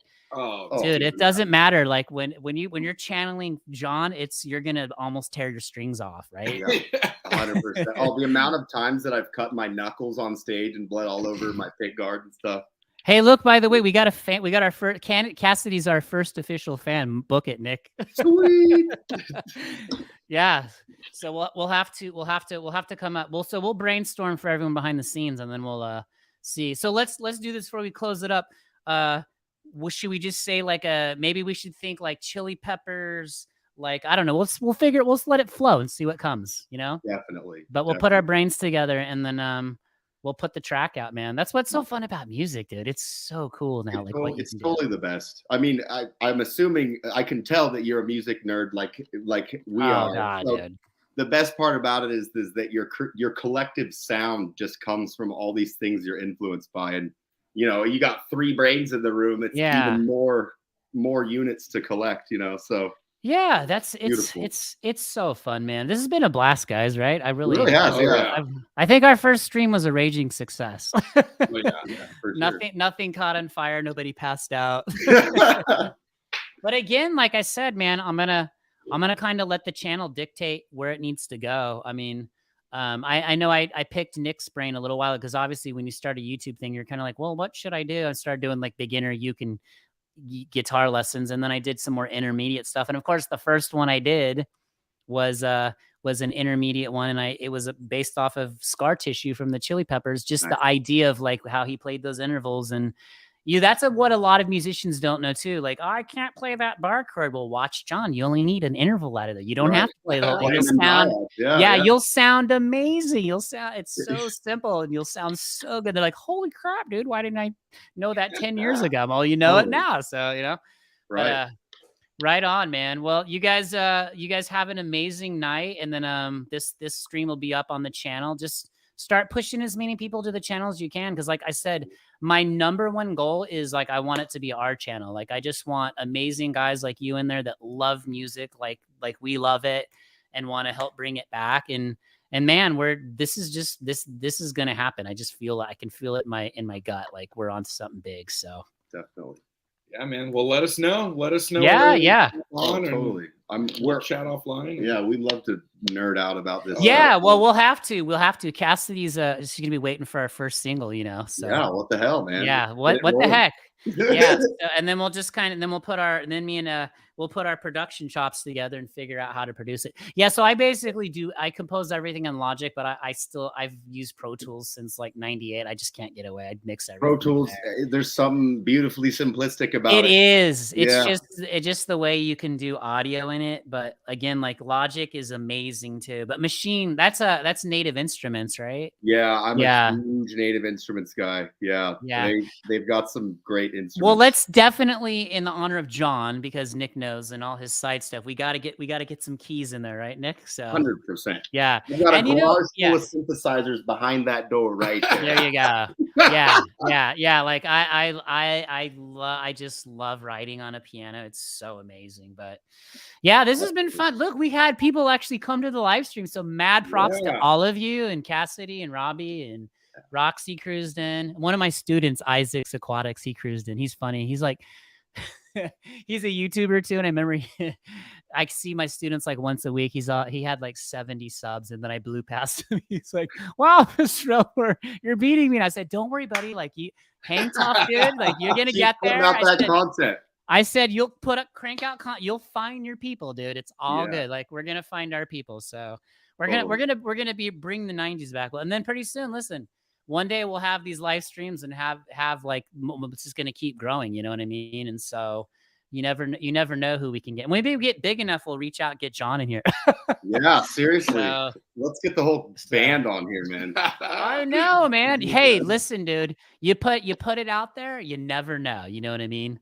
dude, it doesn't matter. Like when you're channeling John, you're gonna almost tear your strings off, right? 100%. The amount of times that I've cut my knuckles on stage and bled all over my pick guard and stuff. Hey, look, by the way, we got a fan. We got our first Cassidy's our first official fan. Book it, Nick. Sweet. Yeah. So we'll have to come up. We'll brainstorm for everyone behind the scenes, and then we'll see. So let's do this before we close it up. Should we just say maybe we should think like Chili Peppers? Like, I don't know. We'll let it flow and see what comes, Definitely. But we'll put our brains together, and then we'll put the track out, man. That's what's so fun about music, dude. It's so cool now. It's totally the best. I mean, I'm assuming I can tell that you're a music nerd, like we are. God, so dude. The best part about it is that your collective sound just comes from all these things you're influenced by, and you got 3 brains in the room. It's even more units to collect. So. Yeah, it's so fun, man. This has been a blast, guys, right? I really has. Yeah. I think our first stream was a raging success. For sure. Nothing caught on fire, nobody passed out. But again, like I said, man, I'm gonna kind of let the channel dictate where it needs to go. I mean, I know I picked Nick's brain a little while because obviously when you start a YouTube thing, you're kind of like, well, what should I do? I started doing like beginner guitar lessons, and then I did some more intermediate stuff. And of course, the first one I did was an intermediate one, and it was based off of Scar Tissue from the Chili Peppers. Just the idea of like how he played those intervals, and that's what a lot of musicians don't know too. Like, oh, I can't play that bar chord. Well, watch John. You only need an interval out of it. You don't have to play the whole. You'll sound, you'll sound amazing. It's so simple, and you'll sound so good. They're like, holy crap, dude! Why didn't I know that 10 years ago? Well, you know it now, so Right. Right on, man. Well, you guys have an amazing night, and then this stream will be up on the channel. Just start pushing as many people to the channel as you can, because like I said, my number one goal is like I want it to be our channel. Like I just want amazing guys like you in there that love music like we love it and want to help bring it back. And man, this is gonna happen. I just I can feel it in my gut. Like we're on something big. So definitely. Yeah, man. Well, let us know. Yeah. Totally. We'll chat offline. Yeah, we'd love to nerd out about this. Yeah, well, we'll have to. Cassidy's she's gonna be waiting for our first single, So yeah, what the hell, man? Yeah, what the heck? Yeah, and then we'll just we'll put our production chops together and figure out how to produce it. Yeah, so I compose everything in Logic, but I've used Pro Tools since like '98. I just can't get away. I'd mix everything. Pro Tools, there's something beautifully simplistic about it. It is. It's just the way you can do audio in it. But again, like Logic is amazing too. But Machine, that's Native Instruments, right? Yeah, I'm a huge Native Instruments guy. Yeah. They've got some great instruments. Well, let's definitely, in the honor of John, because Nick knows and all his side stuff, we gotta get some keys in there, right, Nick? So 100%. Yeah. I've got a garage full of synthesizers behind that door right there. There you go. Yeah. Like I just love writing on a piano. It's so amazing. But yeah, this has been fun. Look, we had people actually come to the live stream. So mad props to all of you, and Cassidy and Robbie and Roxy cruised in. One of my students, Isaac's Aquatics, he cruised in. He's funny. He's like, he's a YouTuber too. And I remember I see my students like once a week. He had like 70 subs, and then I blew past him. He's like, wow, Mr. Elmore, you're beating me. And I said, don't worry, buddy. Like, you hang tough, dude. Like, you're going to get there. I said, you'll crank out you'll find your people, dude. It's all good. Like, we're going to find our people. So we're going to bring the 90s back. And then pretty soon, listen, one day we'll have these live streams and have like, it's just going to keep growing. You know what I mean? And so you never know who we can get. When we get big enough, we'll reach out and get John in here. Yeah, seriously. Let's get the whole band on here, man. I know, man. Hey, listen, dude, you put it out there, you never know. You know what I mean?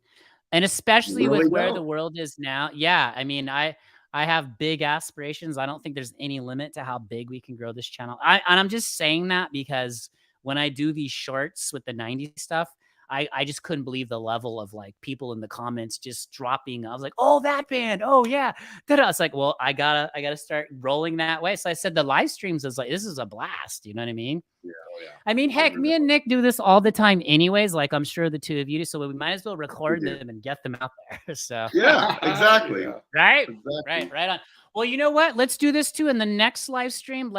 And especially with where the world is now. Yeah. I mean, I have big aspirations. I don't think there's any limit to how big we can grow this channel. And I'm just saying that because when I do these shorts with the 90s stuff, I just couldn't believe the level of like people in the comments just dropping. I was like, oh, that band. Oh yeah. I was like, well, I gotta start rolling that way. So I said the live streams is like, this is a blast. You know what I mean? Yeah. I mean, heck, me and Nick do this all the time anyways. Like I'm sure the two of you do. So we might as well record them and get them out there. So yeah, exactly. Right? Exactly. Right on. Well, you know what? Let's do this too. In the next live stream,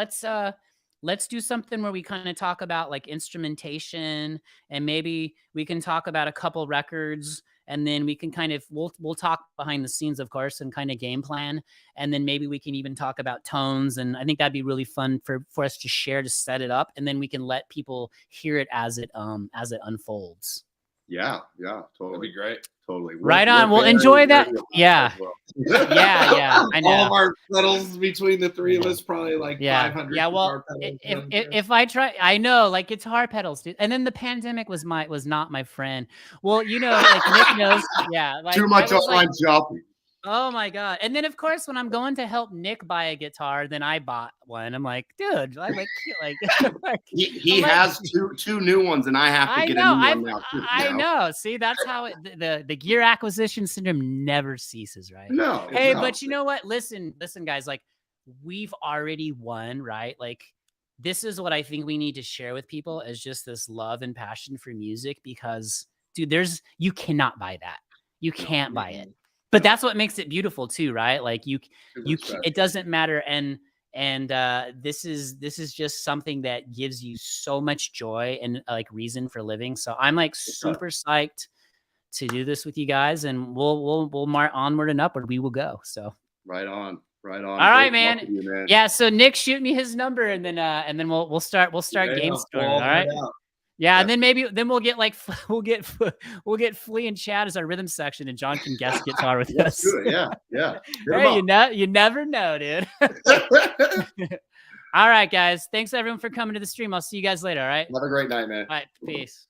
let's do something where we kind of talk about like instrumentation, and maybe we can talk about a couple records, and then we can kind of, we'll talk behind the scenes, of course, and kind of game plan. And then maybe we can even talk about tones. And I think that'd be really fun for us to share, to set it up. And then we can let people hear it as it unfolds. Yeah, totally. That'd be great. Totally. Right on. We'll enjoy that. Yeah. Yeah. I know. All of our pedals between the three of us, probably like 500. Yeah. Well, if I try, I know, like guitar pedals, dude. And then the pandemic was not my friend. Well, like Nick knows. Yeah. Like, too much online shopping. Oh my God. And then of course, when I'm going to help Nick buy a guitar, then I bought one. I'm like, dude, he has two new ones, and I have to get a new one now. I know. See, that's how the gear acquisition syndrome never ceases, right? No. Hey, but you know what? Listen, guys, like we've already won, right? Like this is what I think we need to share with people, as just this love and passion for music, because dude, you cannot buy that. You can't buy it. But that's what makes it beautiful too, right? Like it doesn't matter. And And this is just something that gives you so much joy and like reason for living. So I'm like super psyched to do this with you guys, and we'll march onward and upward. We will go. So right on. All right, man. Yeah. So Nick, shoot me his number, and then we'll start game storming. All right. Yeah, and then we'll get like we'll get Flea and Chad as our rhythm section, and John can guest guitar with us. Do it. Yeah. Hey, you never know, dude. All right, guys. Thanks everyone for coming to the stream. I'll see you guys later. All right. Have a great night, man. All right. Peace.